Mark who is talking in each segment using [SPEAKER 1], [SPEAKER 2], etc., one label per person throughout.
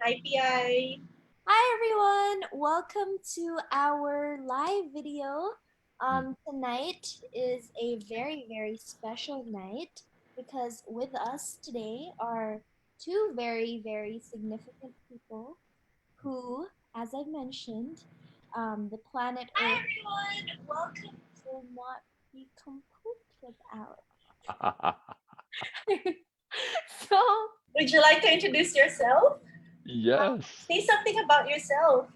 [SPEAKER 1] Hi, PI.
[SPEAKER 2] Hi everyone, welcome to our live video.
[SPEAKER 3] Mm.
[SPEAKER 2] Tonight is a very special night because with us today are two very significant people who, as I mentioned, the planet
[SPEAKER 1] Hi,
[SPEAKER 2] Earth
[SPEAKER 1] everyone. Welcome.
[SPEAKER 2] will not be complete without. So,
[SPEAKER 1] Would you like to introduce yourself?
[SPEAKER 3] Yes.
[SPEAKER 1] Say something about yourself.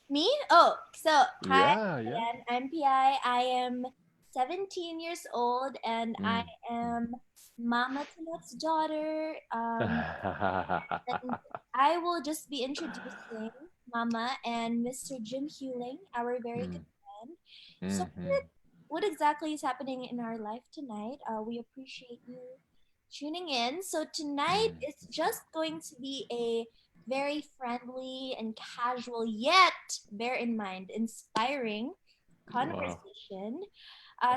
[SPEAKER 2] me? Oh, so hi
[SPEAKER 3] Yeah.
[SPEAKER 2] again. I'm PI. I am 17 years old and I
[SPEAKER 3] Mm.
[SPEAKER 2] am Mama Tinet's daughter. And
[SPEAKER 3] Mm.
[SPEAKER 2] I will just be introducing Mama and Mr. Jim Hewling, our very good
[SPEAKER 3] Mm.
[SPEAKER 2] friend. So,
[SPEAKER 3] Mhm.
[SPEAKER 2] what exactly is happening in our life tonight? We appreciate you tuning in. So, tonight
[SPEAKER 3] Mm.
[SPEAKER 2] is just going to be a very friendly and casual, yet, bear in mind, inspiring
[SPEAKER 3] Wow.
[SPEAKER 2] conversation. I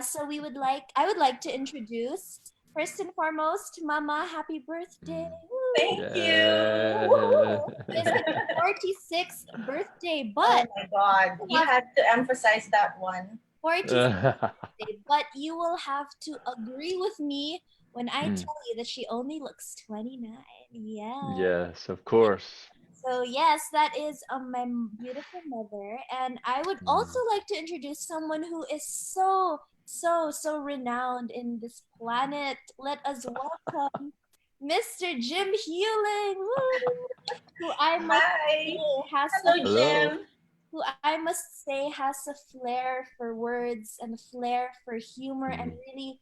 [SPEAKER 2] would like to introduce, first and foremost, Mama, happy birthday.
[SPEAKER 3] Mm.
[SPEAKER 2] Woo!
[SPEAKER 1] Thank you.
[SPEAKER 3] Yeah.
[SPEAKER 1] Woohoo.
[SPEAKER 2] It is your 46th birthday, but
[SPEAKER 1] Oh my God.
[SPEAKER 2] you
[SPEAKER 1] You
[SPEAKER 2] have
[SPEAKER 1] had to emphasize that one.
[SPEAKER 2] 46th birthday, but you will have to agree with me when I
[SPEAKER 3] Mm.
[SPEAKER 2] tell you that she only looks 29. Yeah.
[SPEAKER 3] Yes, of course.
[SPEAKER 2] So yes, that is my beautiful mother, and I would also
[SPEAKER 3] Mm.
[SPEAKER 2] like to introduce someone who is so renowned in this planet. Let us welcome Mr. Jim Hewling, woo, who I must
[SPEAKER 1] Hi.
[SPEAKER 2] say has a
[SPEAKER 1] Hello,
[SPEAKER 3] Hello.
[SPEAKER 1] Jim.
[SPEAKER 2] who I must say has a flair for words and a flair for humor and
[SPEAKER 3] Mm.
[SPEAKER 2] really,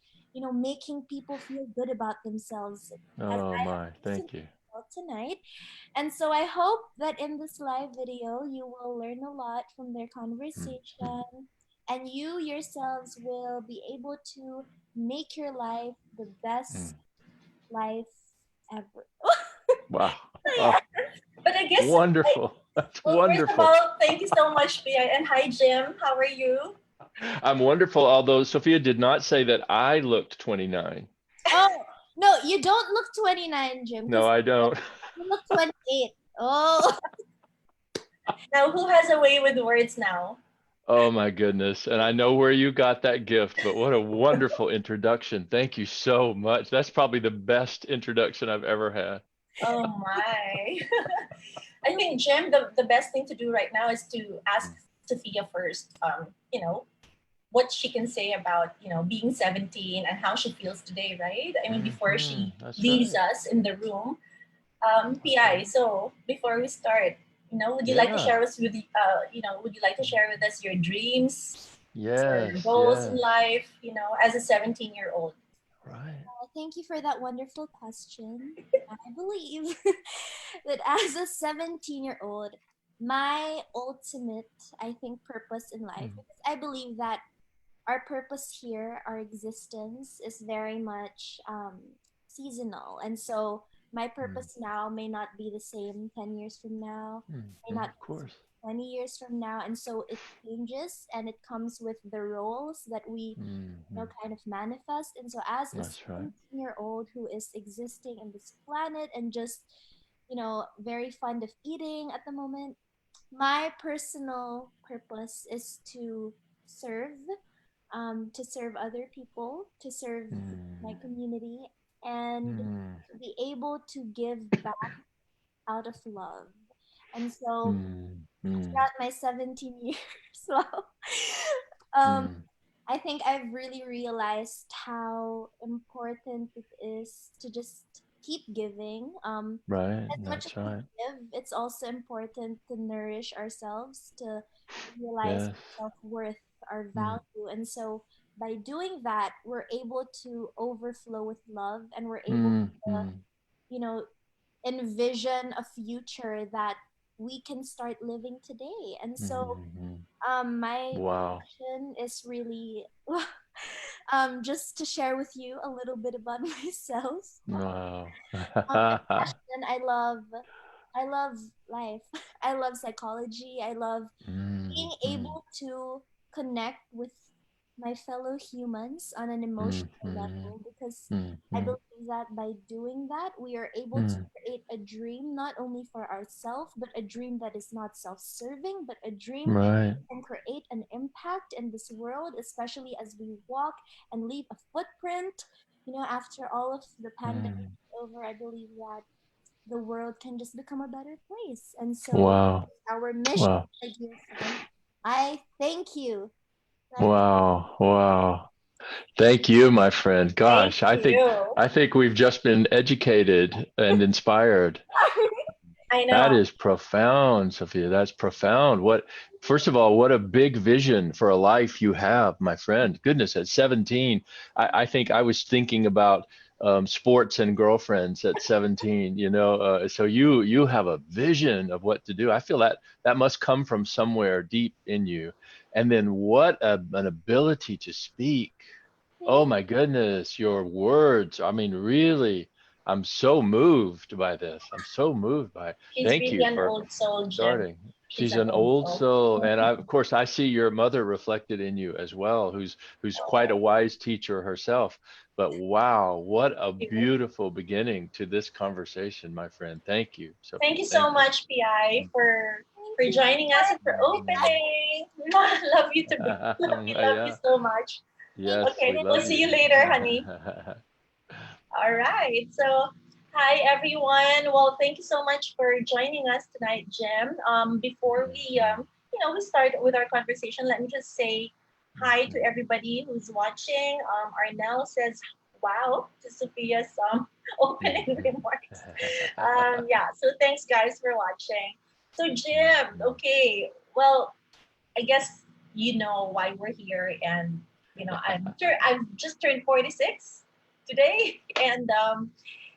[SPEAKER 2] making people feel good about themselves as
[SPEAKER 3] Oh
[SPEAKER 2] I have
[SPEAKER 3] my,
[SPEAKER 2] listened
[SPEAKER 3] thank you.
[SPEAKER 2] tonight. And so I hope that in this live video, you will learn a lot from their
[SPEAKER 3] Mm. Mm.
[SPEAKER 2] conversation and you yourselves will be able to make your life the best
[SPEAKER 3] Mm.
[SPEAKER 2] life ever.
[SPEAKER 3] Wow.
[SPEAKER 1] Yeah.
[SPEAKER 3] Oh,
[SPEAKER 1] But I guess,
[SPEAKER 3] wonderful. That's
[SPEAKER 1] well, first of
[SPEAKER 3] wonderful.
[SPEAKER 1] all, thank you so much, PI. And hi, Jim. How are you?
[SPEAKER 3] I'm wonderful, although Sophia did not say that I looked 29.
[SPEAKER 2] Oh, no, you don't look 29, Jim,
[SPEAKER 3] No,
[SPEAKER 2] because
[SPEAKER 3] I don't.
[SPEAKER 2] you look 28. Oh,
[SPEAKER 1] Now, who has a way with words now?
[SPEAKER 3] Oh my goodness. And I know where you got that gift, but what a wonderful introduction. Thank you so much. That's probably the best introduction I've ever had.
[SPEAKER 1] Oh my. I think, Jim, the best thing to do right now is to ask
[SPEAKER 3] Mm.
[SPEAKER 1] Sophia first, what she can say about, being 17 and how she feels today, right? I mean, before she
[SPEAKER 3] That's
[SPEAKER 1] leaves
[SPEAKER 3] right.
[SPEAKER 1] us in the room.
[SPEAKER 3] That's
[SPEAKER 1] PI,
[SPEAKER 3] right.
[SPEAKER 1] so before we start, would you like to
[SPEAKER 3] Yeah.
[SPEAKER 1] share us with, would you like to share with us your dreams, your
[SPEAKER 3] Yes,
[SPEAKER 1] goals in
[SPEAKER 3] yes.
[SPEAKER 1] life, as a 17-year-old?
[SPEAKER 3] Right.
[SPEAKER 2] thank you for that wonderful question. I believe that as a 17-year-old, my ultimate, I think, purpose in life,
[SPEAKER 3] Mm.
[SPEAKER 2] because I believe that our purpose here, our existence, is very much seasonal. And so my
[SPEAKER 3] Mm.
[SPEAKER 2] purpose now may not be the same 10 years from now,
[SPEAKER 3] Mm.
[SPEAKER 2] may
[SPEAKER 3] Mm.
[SPEAKER 2] not
[SPEAKER 3] Of
[SPEAKER 2] be the same
[SPEAKER 3] course.
[SPEAKER 2] 20 years from now. And so it changes and it comes with the roles that we
[SPEAKER 3] Mm. Mm.
[SPEAKER 2] kind of manifest. And so as a
[SPEAKER 3] That's right.
[SPEAKER 2] 17-year-old who is existing in this planet and just, very fond of eating at the moment, my personal purpose is to serve other people, to serve my
[SPEAKER 3] Mm.
[SPEAKER 2] community, and
[SPEAKER 3] Mm.
[SPEAKER 2] be able to give back out of love. And so
[SPEAKER 3] Mm. Mm.
[SPEAKER 2] throughout my 17 years, well, um,
[SPEAKER 3] Mm.
[SPEAKER 2] I think I've really realized how important it is to just keep giving.
[SPEAKER 3] Right.
[SPEAKER 2] As much as
[SPEAKER 3] That's
[SPEAKER 2] we
[SPEAKER 3] right.
[SPEAKER 2] give, it's also important to nourish ourselves, to realize
[SPEAKER 3] Yes.
[SPEAKER 2] our self worth, our
[SPEAKER 3] Mm.
[SPEAKER 2] value. And so by doing that, we're able to overflow with love and we're able
[SPEAKER 3] Mm.
[SPEAKER 2] to,
[SPEAKER 3] Mm.
[SPEAKER 2] you know, envision a future that we can start living today. And so
[SPEAKER 3] Mm. Mm.
[SPEAKER 2] my
[SPEAKER 3] Wow.
[SPEAKER 2] passion is really just to share with you a little bit about myself.
[SPEAKER 3] Wow.
[SPEAKER 2] My passion, I love life. I love psychology. I love
[SPEAKER 3] Mm.
[SPEAKER 2] being
[SPEAKER 3] Mm.
[SPEAKER 2] able to connect with my fellow humans on an emotional
[SPEAKER 3] Mhm.
[SPEAKER 2] level, because I
[SPEAKER 3] Mhm.
[SPEAKER 2] believe that by doing that, we are able to
[SPEAKER 3] Mm.
[SPEAKER 2] create a dream not only for ourselves, but a dream that is not self serving, but a dream
[SPEAKER 3] Right.
[SPEAKER 2] that can create an impact in this world, especially as we walk and leave a footprint. After all of the pandemic
[SPEAKER 3] Mm.
[SPEAKER 2] is over, I believe that the world can just become a better place. And so,
[SPEAKER 3] Wow.
[SPEAKER 2] our mission,
[SPEAKER 3] Wow.
[SPEAKER 2] my dear friend, I thank you. Like,
[SPEAKER 3] Wow. Wow. Thank you, my friend.
[SPEAKER 1] Thank
[SPEAKER 3] Gosh,
[SPEAKER 1] you.
[SPEAKER 3] I think we've just been educated and inspired.
[SPEAKER 1] I
[SPEAKER 3] That
[SPEAKER 1] know.
[SPEAKER 3] is profound, Sophia. That's profound. First of all, what a big vision for a life you have, my friend. Goodness, at 17, I think I was thinking about sports and girlfriends at 17, so you have a vision of what to do. I feel that that must come from somewhere deep in you. And then an ability to speak. Oh
[SPEAKER 2] thank
[SPEAKER 3] my goodness, your words. I mean, really, I'm so moved by this. I'm so moved by it.
[SPEAKER 1] She's
[SPEAKER 3] Thank
[SPEAKER 1] really
[SPEAKER 3] you
[SPEAKER 1] an
[SPEAKER 3] for
[SPEAKER 1] old soul, Jim.
[SPEAKER 3] starting.
[SPEAKER 1] She's
[SPEAKER 3] She's
[SPEAKER 1] an
[SPEAKER 3] an
[SPEAKER 1] old
[SPEAKER 3] old
[SPEAKER 1] soul.
[SPEAKER 3] soul, and of course, I see your mother reflected in you as well, who's quite a
[SPEAKER 1] Oh,
[SPEAKER 3] wise teacher herself. But wow, what a
[SPEAKER 1] thank you.
[SPEAKER 3] beautiful beginning to this conversation, my friend. Thank you,
[SPEAKER 1] Thank
[SPEAKER 3] Sophia.
[SPEAKER 1] you so
[SPEAKER 3] Thank you.
[SPEAKER 1] much, PI, for
[SPEAKER 2] you for
[SPEAKER 1] joining us and for
[SPEAKER 2] that.
[SPEAKER 1] opening. Love you to be. Love you
[SPEAKER 3] Yeah.
[SPEAKER 1] so much.
[SPEAKER 2] Thank
[SPEAKER 3] Yes,
[SPEAKER 1] Okay,
[SPEAKER 3] we
[SPEAKER 1] we'll
[SPEAKER 3] love
[SPEAKER 1] see
[SPEAKER 3] you.
[SPEAKER 1] you later, honey. All right. So, hi everyone. Well, thank you so much for joining us tonight, Jim. Before we start with our conversation, let me just say hi to everybody who's watching. Arnell says, "Wow," to Sophia's opening remarks. Yeah. So thanks, guys, for watching. So, Jim. Okay. Well, I guess you know why we're here, and I'm sure I've just turned 46 today, and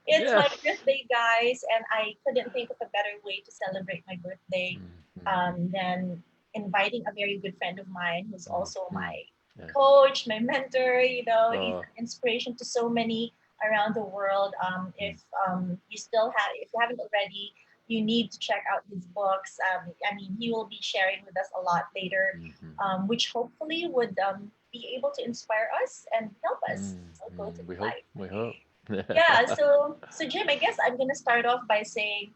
[SPEAKER 1] it's my
[SPEAKER 3] Yes.
[SPEAKER 1] birthday, guys, and I couldn't think of a better way to celebrate my birthday
[SPEAKER 3] Mhm.
[SPEAKER 1] than inviting a very good friend of mine who's also
[SPEAKER 3] Mhm.
[SPEAKER 1] my
[SPEAKER 3] Yes.
[SPEAKER 1] coach, my mentor. He's
[SPEAKER 3] Oh.
[SPEAKER 1] an inspiration to so many around the world. If you haven't already, you need to check out his books. I mean, he will be sharing with us a lot later,
[SPEAKER 3] Mhm.
[SPEAKER 1] which hopefully would be able to inspire us and help us go
[SPEAKER 3] Mhm.
[SPEAKER 1] through
[SPEAKER 3] We hope.
[SPEAKER 1] life.
[SPEAKER 3] We hope.
[SPEAKER 1] Yeah, so Jim, I guess I'm gonna start off by saying,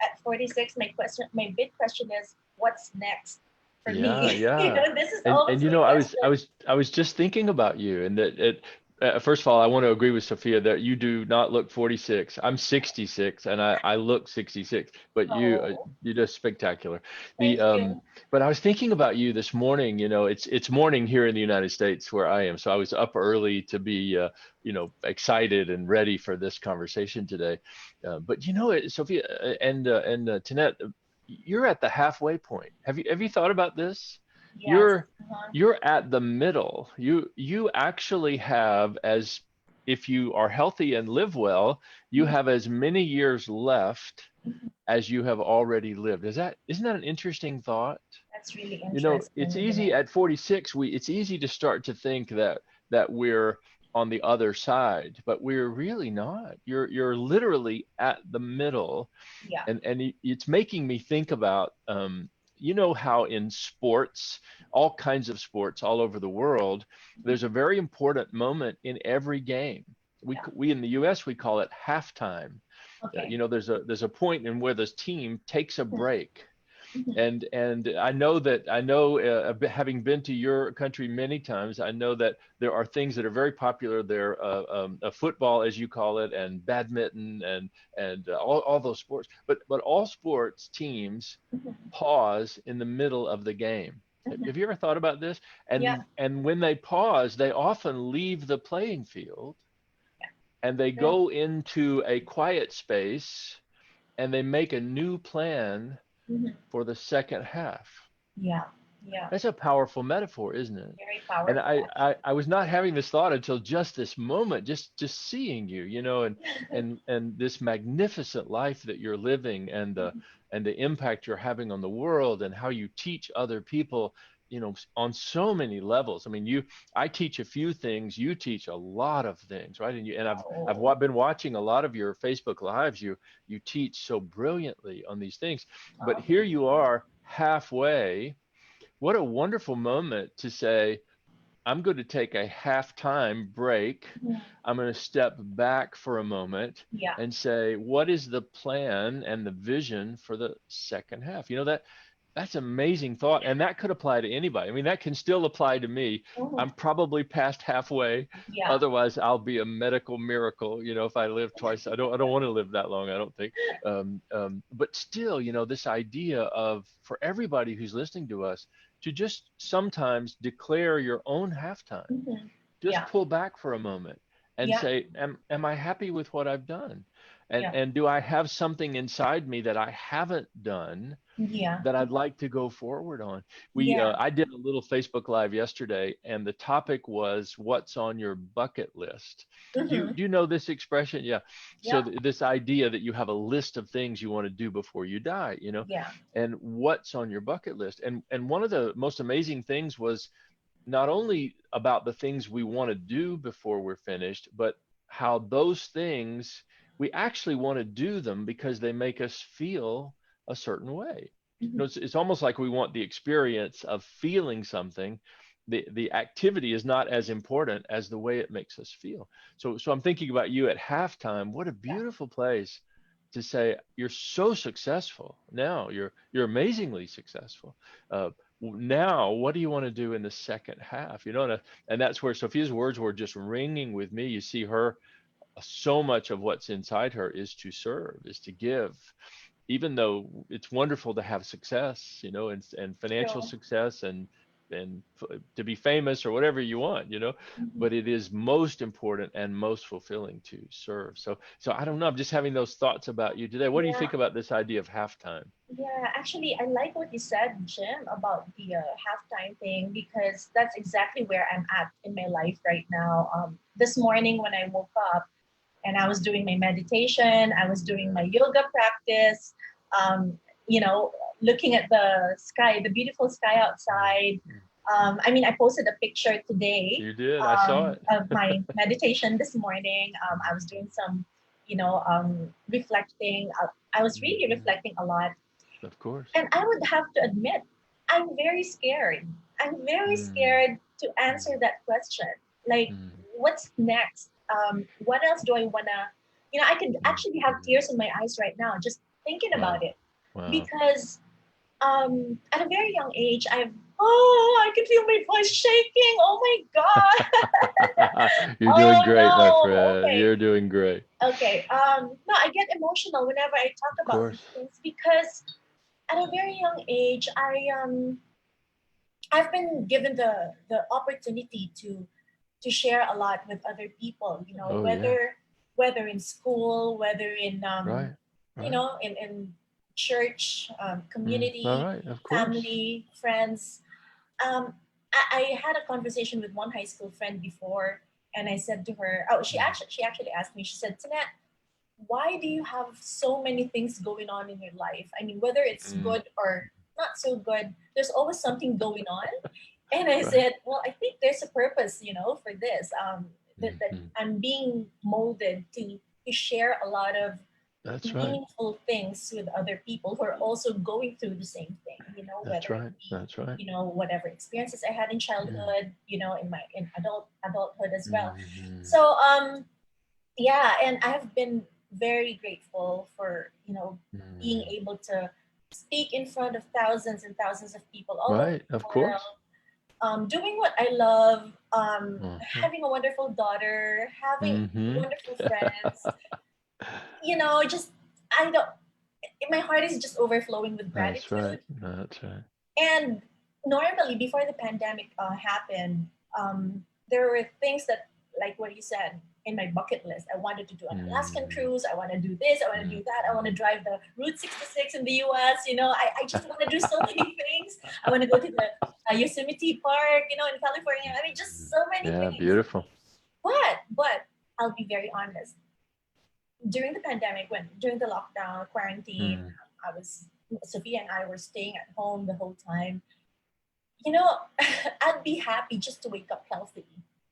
[SPEAKER 1] at 46, my big question is, what's next for
[SPEAKER 3] Yeah,
[SPEAKER 1] me?
[SPEAKER 3] yeah.
[SPEAKER 1] This is
[SPEAKER 3] And
[SPEAKER 1] always my
[SPEAKER 3] I
[SPEAKER 1] question.
[SPEAKER 3] was just thinking about you, and that first of all, I want to agree with Sophia that you do not look 46. I'm 66 and I look 66, but
[SPEAKER 1] Oh,
[SPEAKER 3] you're just spectacular. The
[SPEAKER 1] thank you.
[SPEAKER 3] but I was thinking about you this morning, it's morning here in the United States where I am. So I was up early to be excited and ready for this conversation today. But Sophia and Tanette, you're at the halfway point. Have you thought about this?
[SPEAKER 1] Yes.
[SPEAKER 3] You're
[SPEAKER 1] Uh-huh.
[SPEAKER 3] you're at the middle. You actually have, as if you are healthy and live well, you
[SPEAKER 1] Mhm.
[SPEAKER 3] have as many years left
[SPEAKER 1] Mhm.
[SPEAKER 3] as you have already lived. Isn't that an interesting thought?
[SPEAKER 1] That's really
[SPEAKER 3] It's
[SPEAKER 1] interesting, isn't
[SPEAKER 3] easy
[SPEAKER 1] it?
[SPEAKER 3] at 46, it's easy to start to think that we're on the other side, but we're really not. You're literally at the middle,
[SPEAKER 1] Yeah.
[SPEAKER 3] and it's making me think about how in sports, all kinds of sports all over the world,
[SPEAKER 1] Mhm.
[SPEAKER 3] there's a very important moment in every game.
[SPEAKER 1] Yeah.
[SPEAKER 3] We in the US, we call it halftime.
[SPEAKER 1] Okay.
[SPEAKER 3] There's a point in where this team takes a break,
[SPEAKER 1] Mhm.
[SPEAKER 3] and I know having been to your country many times, I know that there are things that are very popular there, football as you call it, and badminton, and all those sports, but all sports teams
[SPEAKER 1] Mhm.
[SPEAKER 3] pause in the middle of the game.
[SPEAKER 1] Mhm.
[SPEAKER 3] Have you ever thought about this?
[SPEAKER 1] Yeah.
[SPEAKER 3] And when they pause, they often leave the playing field
[SPEAKER 1] Yeah.
[SPEAKER 3] and they
[SPEAKER 1] True.
[SPEAKER 3] go into a quiet space and they make a new plan
[SPEAKER 1] Mhm.
[SPEAKER 3] for the second half.
[SPEAKER 1] Yeah. Yeah.
[SPEAKER 3] That's a powerful metaphor, isn't it?
[SPEAKER 1] Very
[SPEAKER 3] And
[SPEAKER 1] powerful,
[SPEAKER 3] I was not having this thought until just this moment, just seeing you,
[SPEAKER 1] actually.
[SPEAKER 3] and this magnificent life that you're living,
[SPEAKER 1] Mhm.
[SPEAKER 3] and the impact you're having on the world, and how you teach other people, on so many levels. I mean, I teach a few things, you teach a lot of things, right? And
[SPEAKER 1] Oh.
[SPEAKER 3] I've been watching a lot of your Facebook lives. You teach so brilliantly on these things, but
[SPEAKER 1] Oh,
[SPEAKER 3] here
[SPEAKER 1] thank
[SPEAKER 3] you
[SPEAKER 1] you.
[SPEAKER 3] are halfway. What a wonderful moment to say, I'm going to take a halftime break.
[SPEAKER 1] Mhm.
[SPEAKER 3] I'm going to step back for a moment
[SPEAKER 1] Yeah.
[SPEAKER 3] and say, what is the plan and the vision for the second half? You know, that's amazing thought. And that could apply to anybody. I mean, that can still apply to me.
[SPEAKER 1] Mhm.
[SPEAKER 3] I'm probably past halfway.
[SPEAKER 1] Yeah.
[SPEAKER 3] Otherwise, I'll be a medical miracle, you know, if I live twice. I don't want to live that long, I don't think. But still, you know, this idea of for everybody who's listening to us to just sometimes declare your own halftime,
[SPEAKER 1] Mhm.
[SPEAKER 3] just
[SPEAKER 1] Yeah.
[SPEAKER 3] pull back for a moment and
[SPEAKER 1] Yeah.
[SPEAKER 3] say, am I happy with what I've done? And
[SPEAKER 1] Yeah.
[SPEAKER 3] and do I have something inside me that I haven't done
[SPEAKER 1] Yeah.
[SPEAKER 3] that I'd like to go forward on?
[SPEAKER 1] Yeah.
[SPEAKER 3] I did a little Facebook Live yesterday, and the topic was what's on your bucket list.
[SPEAKER 1] Mhm.
[SPEAKER 3] Do you know this expression? Yeah. So
[SPEAKER 1] Yeah.
[SPEAKER 3] this idea that you have a list of things you want to do before you die, you know,
[SPEAKER 1] Yeah.
[SPEAKER 3] and what's on your bucket list. And one of the most amazing things was not only about the things we want to do before we're finished, but how those things we actually want to do them because they make us feel a certain way. You
[SPEAKER 1] Mhm.
[SPEAKER 3] know, it's almost like we want the experience of feeling something. The activity is not as important as the way it makes us feel. So I'm thinking about you at halftime. What a
[SPEAKER 1] Yeah.
[SPEAKER 3] beautiful place to say you're so successful now. You're amazingly successful. Uh, Now, what do you want to do in the second half? You know, and that's where Sophia's words were just ringing with me. You see her, so much of what's inside her is to serve, is to give, even though it's wonderful to have success, you know, and financial
[SPEAKER 1] True.
[SPEAKER 3] success and to be famous or whatever you want, you know,
[SPEAKER 1] Mhm.
[SPEAKER 3] but it is most important and most fulfilling to serve. So I don't know. I'm just having those thoughts about you today. What do you
[SPEAKER 1] Yeah.
[SPEAKER 3] think about this idea of halftime?
[SPEAKER 1] Yeah, actually, I like what you said, Jim, about the halftime thing because that's exactly where I'm at in my life right now. This morning when I woke up and I was doing my meditation, I was doing my yoga practice, um, you know, looking at the sky, the beautiful sky outside.
[SPEAKER 3] Mm.
[SPEAKER 1] I mean, I posted a picture today
[SPEAKER 3] You did. I saw it.
[SPEAKER 1] of my meditation this morning. I was doing some, reflecting. I was really
[SPEAKER 3] Mhm.
[SPEAKER 1] reflecting a lot
[SPEAKER 3] Of course.
[SPEAKER 1] and I would have to admit, I'm very scared. I'm very
[SPEAKER 3] Mm,
[SPEAKER 1] scared to
[SPEAKER 3] mm,
[SPEAKER 1] answer that question. Like,
[SPEAKER 3] mm,
[SPEAKER 1] what's next? What else do I wanna? I could
[SPEAKER 3] mm,
[SPEAKER 1] actually have
[SPEAKER 3] mm.
[SPEAKER 1] tears in my eyes right now just thinking about
[SPEAKER 3] Wow.
[SPEAKER 1] it
[SPEAKER 3] Wow.
[SPEAKER 1] because at a very young age, I can feel my voice shaking. Oh my god!
[SPEAKER 3] You're doing
[SPEAKER 1] Oh
[SPEAKER 3] great, my
[SPEAKER 1] no!
[SPEAKER 3] friend.
[SPEAKER 1] Okay,
[SPEAKER 3] You're doing great.
[SPEAKER 1] okay. No, I get emotional whenever I talk
[SPEAKER 3] Of
[SPEAKER 1] about
[SPEAKER 3] course.
[SPEAKER 1] these things because at a very young age, I've been given the opportunity to share a lot with other people.
[SPEAKER 3] Oh, yeah.
[SPEAKER 1] Whether in school, whether in
[SPEAKER 3] Right. Right.
[SPEAKER 1] in church,
[SPEAKER 3] All
[SPEAKER 1] community,
[SPEAKER 3] right. Of course.
[SPEAKER 1] family, friends. Um, I had a conversation with one high school friend before, and I said to her, oh,
[SPEAKER 3] Mm,
[SPEAKER 1] she actually asked me. She said, "Tina, why do you have so many things going on in your life? I mean, whether it's
[SPEAKER 3] mm,
[SPEAKER 1] good or not so good, there's always something going on." And I
[SPEAKER 3] right.
[SPEAKER 1] said, well, I think there's a purpose, for this. That
[SPEAKER 3] Mhm.
[SPEAKER 1] I'm being molded to share a lot of
[SPEAKER 3] That's right.
[SPEAKER 1] meaningful things with other people who are also going through the same thing.
[SPEAKER 3] That's
[SPEAKER 1] Whether it
[SPEAKER 3] right.
[SPEAKER 1] be,
[SPEAKER 3] That's right.
[SPEAKER 1] whatever experiences I had in
[SPEAKER 3] Mm,
[SPEAKER 1] childhood, in adulthood as well.
[SPEAKER 3] mhm,
[SPEAKER 1] So yeah, and I've been very grateful for being
[SPEAKER 3] mm.
[SPEAKER 1] able to speak in front of thousands and thousands of people all over
[SPEAKER 3] Right.
[SPEAKER 1] the
[SPEAKER 3] Of course.
[SPEAKER 1] world, doing what I love,
[SPEAKER 3] Mhm.
[SPEAKER 1] having a wonderful daughter, having
[SPEAKER 3] Mhm.
[SPEAKER 1] wonderful friends. Just I don't. My heart is just overflowing with
[SPEAKER 3] That's right.
[SPEAKER 1] gratitude.
[SPEAKER 3] That's right.
[SPEAKER 1] And normally, before the pandemic happened, there were things that, like what you said, in my bucket list. I wanted to do an Alaskan
[SPEAKER 3] Mm,
[SPEAKER 1] cruise. I want to do this. I want to
[SPEAKER 3] mm,
[SPEAKER 1] do that. I want to
[SPEAKER 3] mm.
[SPEAKER 1] drive the Route 66 in the US. I just want to do so many things. I want to go to the Yosemite Park, in California. I mean, just so many
[SPEAKER 3] Yeah.
[SPEAKER 1] things.
[SPEAKER 3] Beautiful.
[SPEAKER 1] But I'll be very honest. During the pandemic, when during the lockdown, quarantine,
[SPEAKER 3] Mm,
[SPEAKER 1] I was Sophia and I were staying at home the whole time. you know, I'd be happy just to wake up healthy,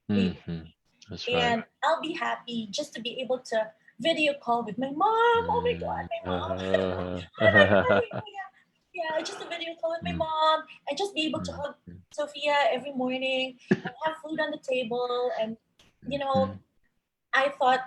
[SPEAKER 1] really.
[SPEAKER 3] mhm. That's right.
[SPEAKER 1] And I'll be happy just to be able to video call with my mom. Oh my God,
[SPEAKER 3] Mm,
[SPEAKER 1] my mom.
[SPEAKER 3] uh,
[SPEAKER 1] Oh my God, yeah, just a video call with my
[SPEAKER 3] mm,
[SPEAKER 1] mom and just be able to
[SPEAKER 3] mm,
[SPEAKER 1] hug
[SPEAKER 3] mm.
[SPEAKER 1] Sophia, every morning I have food on the table, and you know,
[SPEAKER 3] Mm,
[SPEAKER 1] I thought,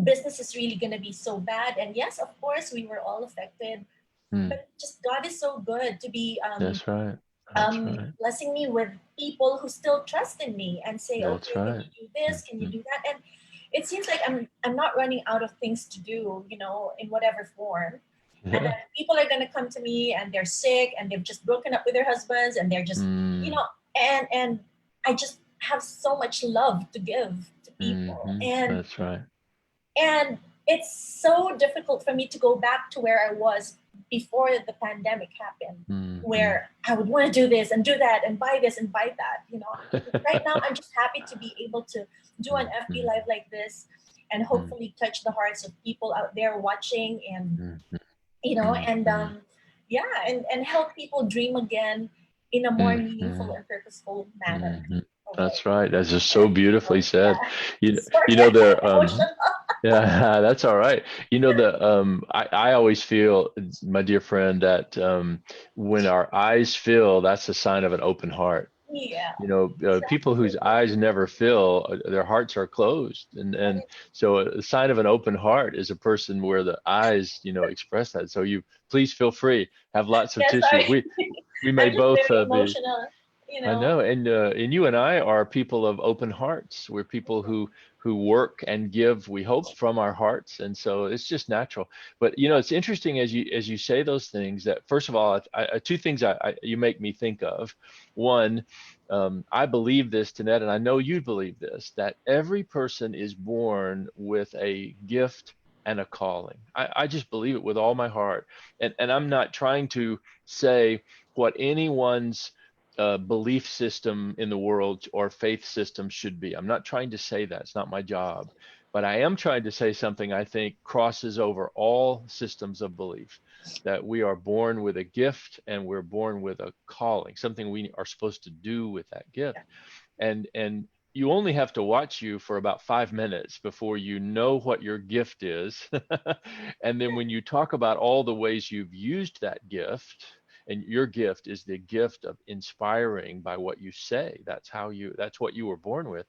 [SPEAKER 1] business is really gonna be so bad. And yes, of course, we were all affected,
[SPEAKER 3] mm.
[SPEAKER 1] but just God is so good to be
[SPEAKER 3] That's right. That's right.
[SPEAKER 1] blessing me with people who still trust in me and say,
[SPEAKER 3] That's
[SPEAKER 1] okay, can
[SPEAKER 3] right.
[SPEAKER 1] you do this? Can you
[SPEAKER 3] Mhm.
[SPEAKER 1] do that? And it seems like I'm not running out of things to do, in whatever form. And then
[SPEAKER 3] Yeah.
[SPEAKER 1] people are gonna come to me and they're sick and they've just broken up with their husbands and they're just, you
[SPEAKER 3] Mm,
[SPEAKER 1] know, and I just have so much love to give to people.
[SPEAKER 3] That's right.
[SPEAKER 1] And it's so difficult for me to go back to where I was before the pandemic happened,
[SPEAKER 3] Hmm.
[SPEAKER 1] where I would want to do this and do that and buy this and buy that. Right now, I'm just happy to be able to do an FB
[SPEAKER 3] Mhm.
[SPEAKER 1] Live like this and
[SPEAKER 3] Mm,
[SPEAKER 1] hopefully touch the hearts of people out there watching, and,
[SPEAKER 3] mm,
[SPEAKER 1] and
[SPEAKER 3] mm,
[SPEAKER 1] yeah, and help people dream again in a more
[SPEAKER 3] mm,
[SPEAKER 1] meaningful
[SPEAKER 3] mm,
[SPEAKER 1] and purposeful manner.
[SPEAKER 3] mhm.
[SPEAKER 1] Okay.
[SPEAKER 3] That's right. That's just so beautifully said.
[SPEAKER 1] Yeah.
[SPEAKER 3] You
[SPEAKER 1] Sorry,
[SPEAKER 3] you know
[SPEAKER 1] I'm
[SPEAKER 3] there
[SPEAKER 1] emotional.
[SPEAKER 3] yeah, that's all right. I always feel, my dear friend, that when our eyes fill, that's a sign of an open heart.
[SPEAKER 1] Yeah,
[SPEAKER 3] People whose
[SPEAKER 1] exactly.
[SPEAKER 3] eyes never fill, their hearts are closed, and
[SPEAKER 1] And
[SPEAKER 3] so a sign of an open heart is a person where the eyes, express that. So you please feel free, have lots of
[SPEAKER 1] yeah,
[SPEAKER 3] tissue.
[SPEAKER 1] sorry.
[SPEAKER 3] We may
[SPEAKER 1] I'm just
[SPEAKER 3] both
[SPEAKER 1] very
[SPEAKER 3] be.
[SPEAKER 1] emotional, you
[SPEAKER 3] I
[SPEAKER 1] know.
[SPEAKER 3] know, and you and I are people of open hearts. We're people who work and give, we hope, from our hearts, and so it's just natural. But it's interesting as you say those things. That first of all, two things you make me think of. One, I believe this, Tanette, and I know you believe this, that every person is born with a gift and a calling. I just believe it with all my heart, and I'm not trying to say what anyone's belief system in the world or faith system should be. I'm not trying to say that. It's not my job. But I am trying to say something I think crosses over all systems of belief, that we are born with a gift and we're born with a calling, something we are supposed to do with that gift. And you only have to watch you for about 5 minutes before you know what your gift is. And then when you talk about all the ways you've used that gift, and your gift is the gift of inspiring by what you say. That's what you were born with.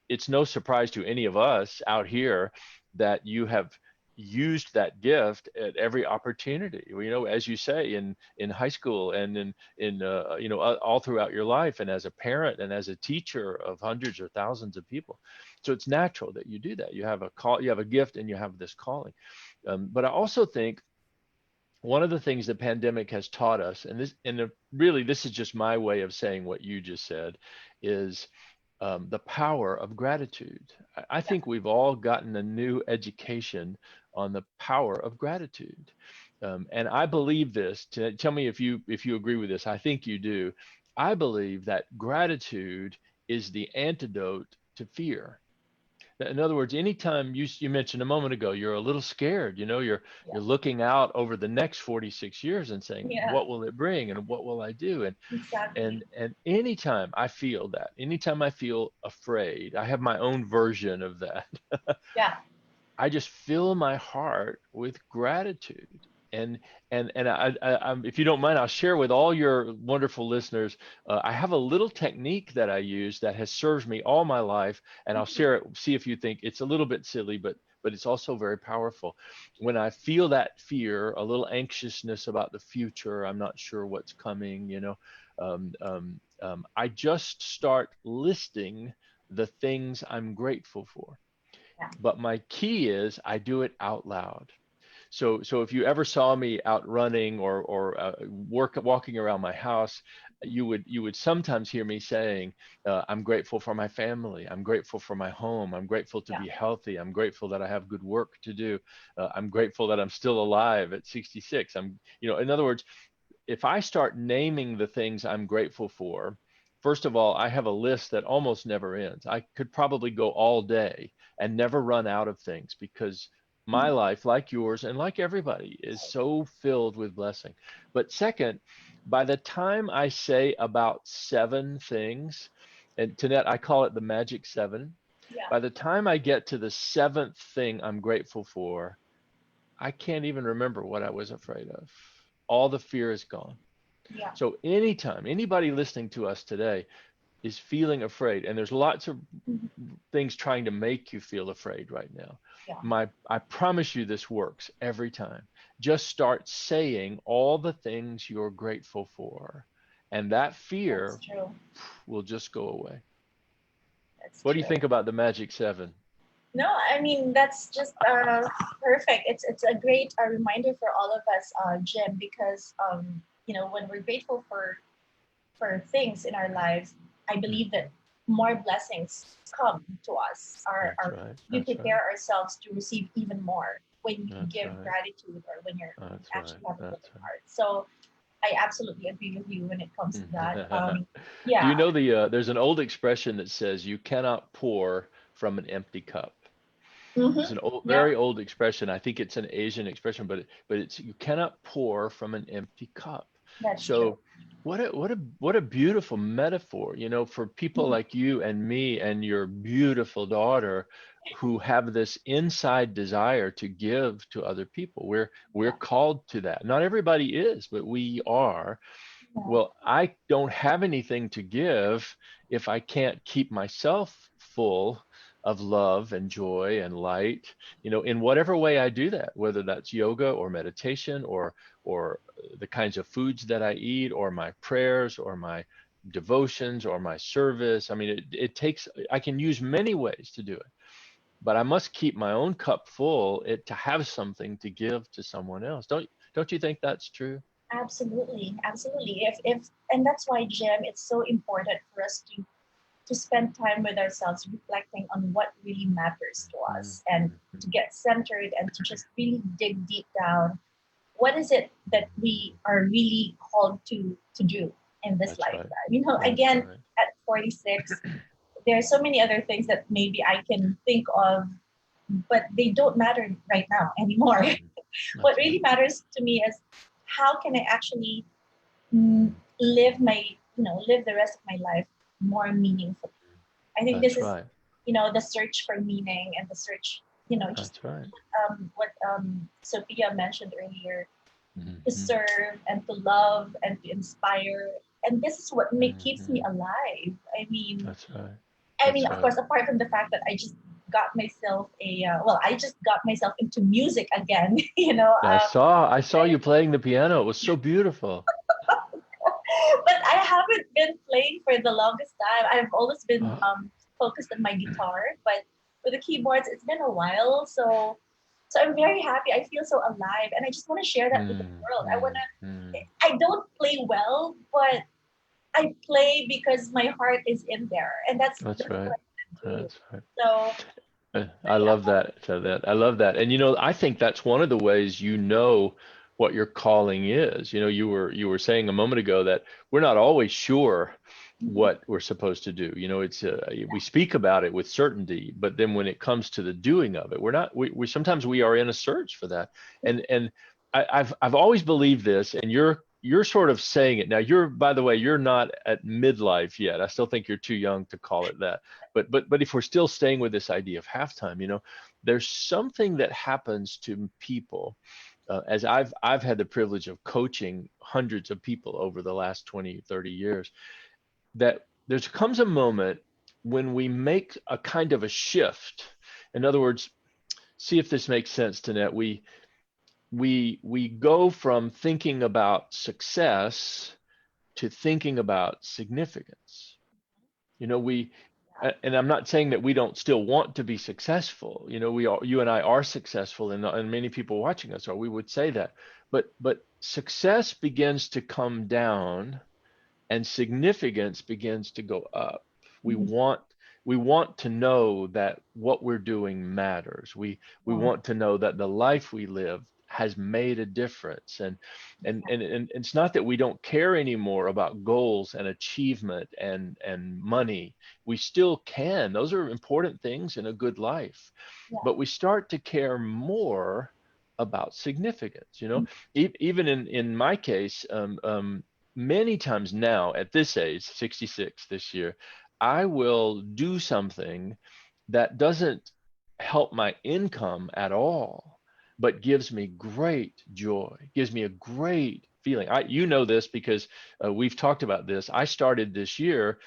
[SPEAKER 3] It's no surprise to any of us out here that you have used that gift at every opportunity, as you say, in high school, and in all throughout your life, and as a parent and as a teacher of hundreds or thousands of people. So it's natural that you do that. You have a call, you have a gift, and you have this calling. But I also think one of the things the pandemic has taught us, really, this is just my way of saying what you just said, is the power of gratitude. I think we've all gotten a new education on the power of gratitude, and I believe this. Tell me if you agree with this. I think you do. I believe that gratitude is the antidote to fear. In other words, anytime you mentioned a moment ago, you're a little scared, you're
[SPEAKER 1] Yeah,
[SPEAKER 3] looking out over the next 46 years and saying,
[SPEAKER 1] yeah,
[SPEAKER 3] what will it bring and what will I do? And
[SPEAKER 1] exactly.
[SPEAKER 3] and and anytime I feel that, anytime I feel afraid, I have my own version of that.
[SPEAKER 1] Yeah.
[SPEAKER 3] I just fill my heart with gratitude. And if you don't mind, I'll share with all your wonderful listeners. I have a little technique that I use that has served me all my life, and I'll
[SPEAKER 1] Mhm.
[SPEAKER 3] share it. See if you think it's a little bit silly, but it's also very powerful. When I feel that fear, a little anxiousness about the future, I'm not sure what's coming. I just start listing the things I'm grateful for.
[SPEAKER 1] Yeah.
[SPEAKER 3] But my key is I do it out loud. So if you ever saw me out running or walking around my house, you would sometimes hear me saying, "I'm grateful for my family. I'm grateful for my home. I'm grateful to
[SPEAKER 1] Yeah.
[SPEAKER 3] be healthy. I'm grateful that I have good work to do. I'm grateful that I'm still alive at 66." In other words, if I start naming the things I'm grateful for, first of all, I have a list that almost never ends. I could probably go all day and never run out of things because my
[SPEAKER 1] Mhm.
[SPEAKER 3] life, like yours and like everybody, is so filled with blessing. But second, by the time I say about 7 things, and Tanette, I call it the magic 7.
[SPEAKER 1] Yeah.
[SPEAKER 3] By the time I get to the seventh thing I'm grateful for, I can't even remember what I was afraid of. All the fear is gone.
[SPEAKER 1] Yeah.
[SPEAKER 3] So anytime anybody listening to us today is feeling afraid, and there's lots of
[SPEAKER 1] Mhm.
[SPEAKER 3] things trying to make you feel afraid right now.
[SPEAKER 1] Yeah.
[SPEAKER 3] I promise you this works every time. Just start saying all the things you're grateful for, and that
[SPEAKER 1] That's
[SPEAKER 3] fear
[SPEAKER 1] true.
[SPEAKER 3] will just go away.
[SPEAKER 1] That's
[SPEAKER 3] What do you
[SPEAKER 1] true.
[SPEAKER 3] think about the Magic Seven?
[SPEAKER 1] No, I mean that's just perfect. It's a great reminder for all of us, Jim, because when we're grateful for things in our lives, I believe
[SPEAKER 3] Mhm.
[SPEAKER 1] that more blessings come to us.
[SPEAKER 3] That's right.
[SPEAKER 1] We
[SPEAKER 3] That's right.
[SPEAKER 1] prepare ourselves to receive even more when you
[SPEAKER 3] That's
[SPEAKER 1] give
[SPEAKER 3] right.
[SPEAKER 1] gratitude or when you
[SPEAKER 3] That's right.
[SPEAKER 1] actually have a
[SPEAKER 3] That's
[SPEAKER 1] giving heart. So I absolutely agree with you when it comes to that.
[SPEAKER 3] right. Do you
[SPEAKER 1] Yeah.
[SPEAKER 3] know there's an old expression that says you cannot pour from an empty cup. It's
[SPEAKER 1] Mm-hmm.
[SPEAKER 3] an old,
[SPEAKER 1] Yeah,
[SPEAKER 3] very old expression. I think it's an Asian expression, but it's you cannot pour from an empty cup.
[SPEAKER 1] that's true.
[SPEAKER 3] So what a beautiful metaphor, for people
[SPEAKER 1] Mhm.
[SPEAKER 3] like you and me and your beautiful daughter who have this inside desire to give to other people. We're
[SPEAKER 1] Yeah.
[SPEAKER 3] called to that. Not everybody is, but we are.
[SPEAKER 1] Yeah.
[SPEAKER 3] Well, I don't have anything to give if I can't keep myself full of love and joy and light, in whatever way I do that, whether that's yoga or meditation or the kinds of foods that I eat or my prayers or my devotions or my service. I mean, it takes, I can use many ways to do it, but I must keep my own cup full to have something to give to someone else. Don't you think that's true?
[SPEAKER 1] Absolutely, absolutely. If and that's why, Jim, it's so important for us to spend time with ourselves, reflecting on what really matters to
[SPEAKER 3] Mhm,
[SPEAKER 1] us, and to
[SPEAKER 3] mhm.
[SPEAKER 1] get centered and to just really dig deep down. What is it that we are really called to do in this
[SPEAKER 3] That's right.
[SPEAKER 1] lifetime?
[SPEAKER 3] That's
[SPEAKER 1] Again,
[SPEAKER 3] right.
[SPEAKER 1] at 46, there are so many other things that maybe I can think of, but they don't matter right now anymore.
[SPEAKER 3] Mhm.
[SPEAKER 1] What
[SPEAKER 3] That's
[SPEAKER 1] really
[SPEAKER 3] right.
[SPEAKER 1] matters to me is how can I actually mm, live the rest of my life more meaningfully. I think this
[SPEAKER 3] That's
[SPEAKER 1] is,
[SPEAKER 3] right.
[SPEAKER 1] the search for meaning and the search, just
[SPEAKER 3] That's right.
[SPEAKER 1] what Sophia mentioned earlier, to
[SPEAKER 3] Mhm,
[SPEAKER 1] serve and to love and to inspire. And this is what keeps me
[SPEAKER 3] mhm.
[SPEAKER 1] alive. I mean,
[SPEAKER 3] That's right.
[SPEAKER 1] I mean,
[SPEAKER 3] That's
[SPEAKER 1] of
[SPEAKER 3] right.
[SPEAKER 1] course, apart from the fact that I just got myself into music again.
[SPEAKER 3] Yeah, I saw you playing the piano. It was so beautiful.
[SPEAKER 1] But I haven't been playing for the longest time. I've always been
[SPEAKER 3] Oh.
[SPEAKER 1] focused on my guitar, but with the keyboards, it's been a while. So I'm very happy. I feel so alive, and I just want to share that with the
[SPEAKER 3] Mm,
[SPEAKER 1] world.
[SPEAKER 3] mm, mm.
[SPEAKER 1] I don't play well, but I play because my heart is in there, and
[SPEAKER 3] That's
[SPEAKER 1] that's
[SPEAKER 3] right.
[SPEAKER 1] what I do.
[SPEAKER 3] That's right.
[SPEAKER 1] So
[SPEAKER 3] I
[SPEAKER 1] yeah.
[SPEAKER 3] love that. So that I love that. And I think that's one of the ways what your calling is. You were saying a moment ago that we're not always sure
[SPEAKER 1] Mhm.
[SPEAKER 3] what we're supposed to do. It's we speak about it with certainty, but then when it comes to the doing of it, we're not. We sometimes we are in a search for that. And I've always believed this, and you're sort of saying it now. By the way, you're not at midlife yet. I still think you're too young to call it that, but if we're still staying with this idea of halftime, there's something that happens to people, as I've had the privilege of coaching hundreds of people over the last 20, 30 years, that there comes a moment when we make a kind of a shift. In other words, see if this makes sense, Tonette. We go from thinking about success to thinking about significance. We, and I'm not saying that we don't still want to be successful. You and I are successful, and many people watching us are. We would say that, but success begins to come down, and significance begins to go up. We
[SPEAKER 1] Mhm.
[SPEAKER 3] want we want to know that what we're doing matters. We
[SPEAKER 1] Yeah,
[SPEAKER 3] want to know that the life we live has made a difference. And it's not that we don't care anymore about goals and achievement and money. We still can. Those are important things in a good life.
[SPEAKER 1] yeah.
[SPEAKER 3] But we start to care more about significance. Even in my case, many times now at this age, 66 this year, I will do something that doesn't help my income at all, but gives me great joy, gives me a great feeling. You know this because we've talked about this. I started this year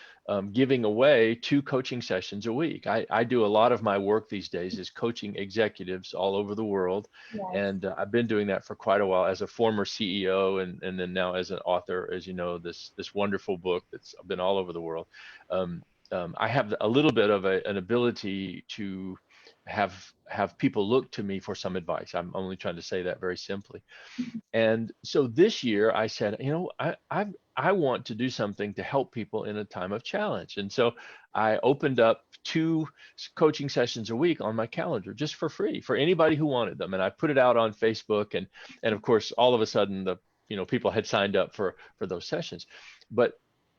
[SPEAKER 3] giving away 2 coaching sessions a week. I do a lot of my work these days is coaching executives all over the world.
[SPEAKER 1] Yes.
[SPEAKER 3] And I've been doing that for quite a while as a former CEO and then now as an author, as you know, this wonderful book that's been all over the world. I have a little bit of an ability to have people look to me for some advice. I'm only trying to say that very simply. And so this year I said, I want to do something to help people in a time of challenge. And so I opened up 2 coaching sessions a week on my calendar just for free for anybody who wanted them. And I put it out on Facebook and of course all of a sudden people had signed up for those sessions. But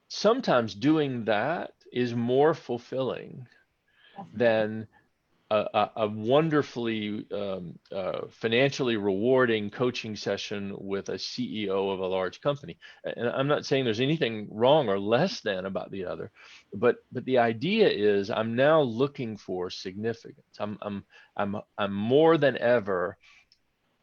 [SPEAKER 3] sometimes doing that is more fulfilling than a wonderfully financially rewarding coaching session with a CEO of a large company. And I'm not saying there's anything wrong or less than about the other, but the idea is I'm now looking for significance. I'm more than ever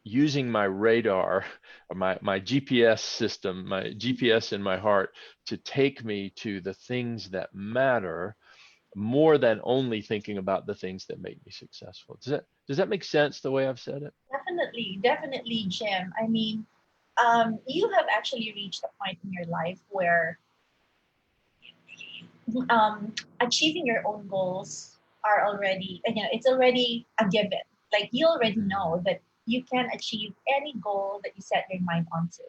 [SPEAKER 3] using my radar or my GPS system, my GPS in my heart to take me to the things that matter more than only thinking about the things that make me successful. Does that make sense the way I've said it?
[SPEAKER 1] Definitely, Jim. I mean, you have actually reached a point in your life where achieving your own goals are already, it's already a given. Like you already know that you can achieve any goal that you set your mind onto.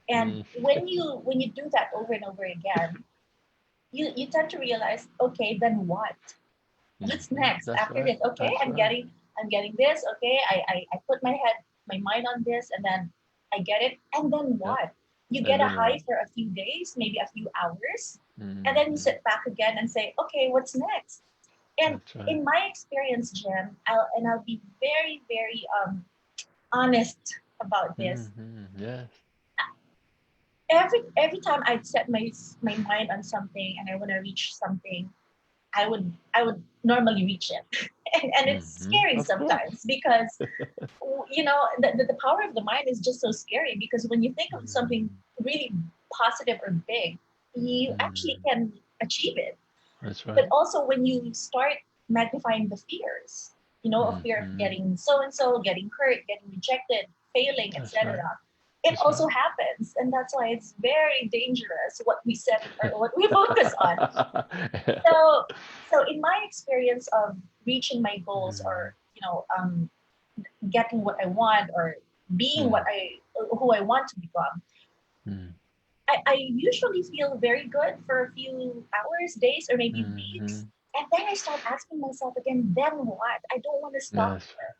[SPEAKER 1] And when you do that over and over again, you tend to realize, okay, then what? What's next
[SPEAKER 3] That's
[SPEAKER 1] after
[SPEAKER 3] right.
[SPEAKER 1] this? Okay,
[SPEAKER 3] That's
[SPEAKER 1] I'm
[SPEAKER 3] right.
[SPEAKER 1] getting this. Okay, I put my mind on this, and then I get it. And then
[SPEAKER 3] Yep.
[SPEAKER 1] what? You get
[SPEAKER 3] And
[SPEAKER 1] a
[SPEAKER 3] then
[SPEAKER 1] high
[SPEAKER 3] what?
[SPEAKER 1] for a few days, maybe a few hours, and then you
[SPEAKER 3] Mhm.
[SPEAKER 1] sit back again and say, okay, what's next? And
[SPEAKER 3] That's right.
[SPEAKER 1] in my experience, Jim, I'll be very, very honest about this.
[SPEAKER 3] Yes.
[SPEAKER 1] Every time I'd set my mind on something and I want to reach something, I would normally reach it. And it's scary
[SPEAKER 3] Of course.
[SPEAKER 1] sometimes because the power of the mind is just so scary because when you think of something
[SPEAKER 3] Mm,
[SPEAKER 1] really positive or big, you actually
[SPEAKER 3] mm,
[SPEAKER 1] can achieve it.
[SPEAKER 3] That's
[SPEAKER 1] But
[SPEAKER 3] right.
[SPEAKER 1] also when you start magnifying the fears, a fear of
[SPEAKER 3] Mhm.
[SPEAKER 1] getting so and so, getting hurt, getting rejected, failing,
[SPEAKER 3] That's right.
[SPEAKER 1] etc., it
[SPEAKER 3] That's
[SPEAKER 1] also
[SPEAKER 3] right.
[SPEAKER 1] happens, and that's why it's very dangerous what we set or what we focus on. So, so in my experience of reaching my goals
[SPEAKER 3] Mm,
[SPEAKER 1] or getting what I want or being
[SPEAKER 3] mm,
[SPEAKER 1] who I want to become,
[SPEAKER 3] mm,
[SPEAKER 1] I usually feel very good for a few hours, days, or maybe weeks,
[SPEAKER 3] mhm.
[SPEAKER 1] and then I start asking myself again, then what? I don't want to stop
[SPEAKER 3] Yes.
[SPEAKER 1] there,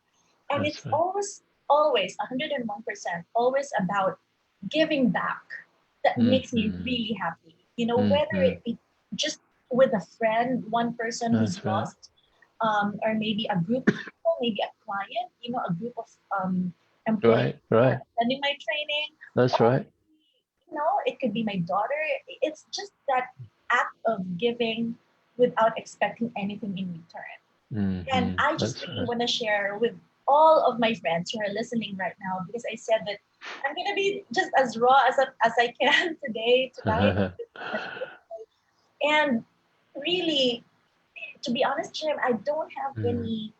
[SPEAKER 1] and
[SPEAKER 3] That's
[SPEAKER 1] it's
[SPEAKER 3] right.
[SPEAKER 1] always 101% always about giving back that makes me
[SPEAKER 3] Mhm.
[SPEAKER 1] really happy. Whether
[SPEAKER 3] Mhm.
[SPEAKER 1] it be just with a friend, one person who's
[SPEAKER 3] That's right.
[SPEAKER 1] lost, or maybe a group of people, maybe a client, a group of employees
[SPEAKER 3] Right.
[SPEAKER 1] who are
[SPEAKER 3] Right.
[SPEAKER 1] attending my training,
[SPEAKER 3] That's
[SPEAKER 1] or
[SPEAKER 3] right.
[SPEAKER 1] it could be my daughter. It's just that act of giving without expecting anything in return. And I just
[SPEAKER 3] That's
[SPEAKER 1] really
[SPEAKER 3] right.
[SPEAKER 1] want to share with all of my friends who are listening right now because I said that I'm going to be just as raw as I can tonight. And really, to be honest, Jim, I don't have
[SPEAKER 3] Mm,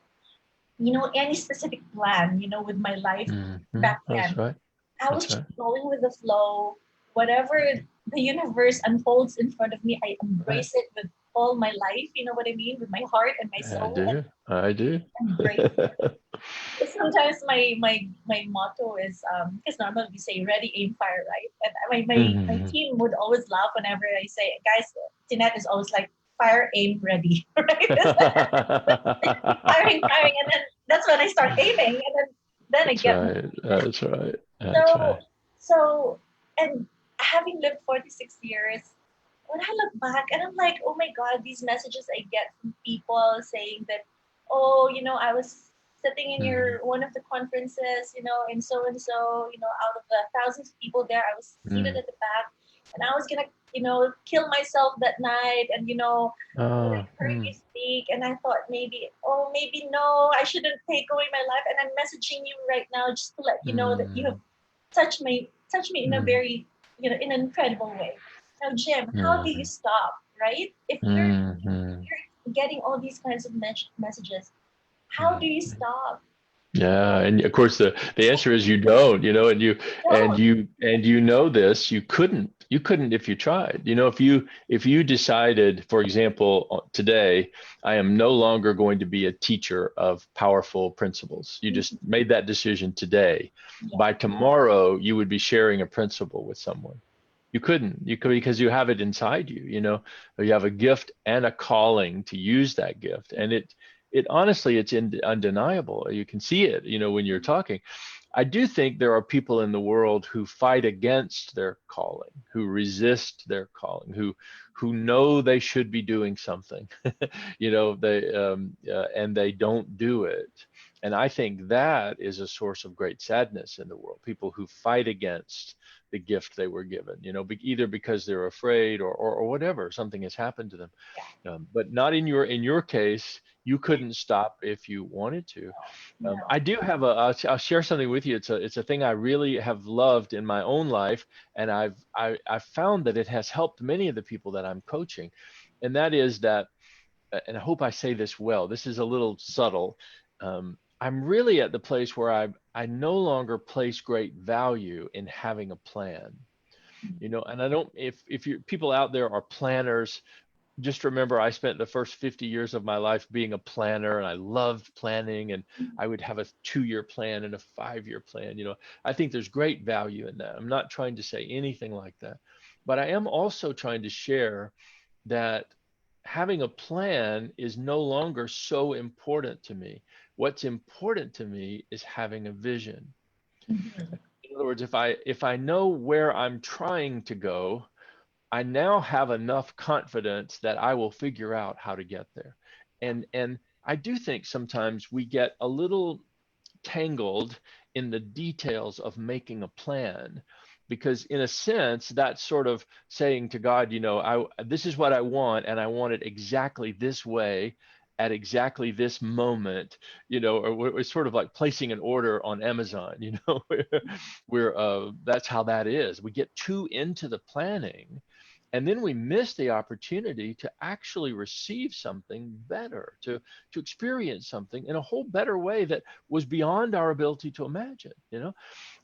[SPEAKER 1] any specific plan, with my life back
[SPEAKER 3] That's
[SPEAKER 1] then.
[SPEAKER 3] right.
[SPEAKER 1] I was
[SPEAKER 3] That's
[SPEAKER 1] just
[SPEAKER 3] right.
[SPEAKER 1] going with the flow. Whatever the universe unfolds in front of me, I
[SPEAKER 3] Right.
[SPEAKER 1] embrace it with all my life. You know what I mean? With my heart and my
[SPEAKER 3] I
[SPEAKER 1] soul, and
[SPEAKER 3] do. I do.
[SPEAKER 1] embrace. Sometimes my motto is because normally we say ready, aim, fire, right? And my
[SPEAKER 3] Mhm.
[SPEAKER 1] team would always laugh whenever I say, guys, Tinette is always like fire, aim, ready, right? It's like firing, and then that's when I start aiming, and then I
[SPEAKER 3] That's
[SPEAKER 1] get more.
[SPEAKER 3] right. That's right. That's right.
[SPEAKER 1] So so and having lived 46 years, when I look back and I'm like, oh my God, these messages I get from people saying that, oh, I was sitting in
[SPEAKER 3] Mhm.
[SPEAKER 1] your one of the conferences, in so and so, out of the thousands of people there, I was seated
[SPEAKER 3] Mm.
[SPEAKER 1] at the back and I was gonna, kill myself that night and when I
[SPEAKER 3] Oh,
[SPEAKER 1] heard you speak and I thought maybe no, I shouldn't take away my life and I'm messaging you right now just to let you know that you have
[SPEAKER 3] mm.
[SPEAKER 1] touch me in a
[SPEAKER 3] Mm,
[SPEAKER 1] very, in an incredible way. Now, Jim, how do you
[SPEAKER 3] mm,
[SPEAKER 1] stop, right? If
[SPEAKER 3] mm,
[SPEAKER 1] you're getting all these kinds of messages, how do
[SPEAKER 3] mm.
[SPEAKER 1] you stop?
[SPEAKER 3] Yeah, and of course the answer is you don't, and
[SPEAKER 1] Don't.
[SPEAKER 3] you know this, you couldn't if you tried. If you decided, for example, today, I am no longer going to be a teacher of powerful principles. You just made that decision today.
[SPEAKER 1] Yeah.
[SPEAKER 3] By tomorrow, you would be sharing a principle with someone. You couldn't. You could because you have it inside you, you have a gift and a calling to use that gift. And it honestly, it's undeniable. You can see it, when you're talking. I do think there are people in the world who fight against their calling, who resist their calling, who know they should be doing something, and they don't do it. And I think that is a source of great sadness in the world. People who fight against the gift they were given, either because they're afraid or whatever, something has happened to them. But not in your case. You couldn't stop if you wanted to.
[SPEAKER 1] No.
[SPEAKER 3] I do have I'll share something with you. It's a thing I really have loved in my own life, and I've found that it has helped many of the people that I'm coaching, and that is that, and I hope I say this well. This is a little subtle. I'm really at the place where I no longer place great value in having a plan. And I don't, if you people out there are planners, just remember I spent the first 50 years of my life being a planner, and I loved planning, and I would have a 2-year plan and a 5-year plan. I think there's great value in that. I'm not trying to say anything like that, but I am also trying to share that having a plan is no longer so important to me. What's important to me is having a vision.
[SPEAKER 1] Mhm.
[SPEAKER 3] In other words, if I know where I'm trying to go, I now have enough confidence that I will figure out how to get there. And I do think sometimes we get a little tangled in the details of making a plan, because in a sense that's sort of saying to God, this is what I want, and I want it exactly this way at exactly this moment, or we're sort of like placing an order on Amazon, where that's how that is. We get too into the planning, and then we miss the opportunity to actually receive something better, to experience something in a whole better way that was beyond our ability to imagine.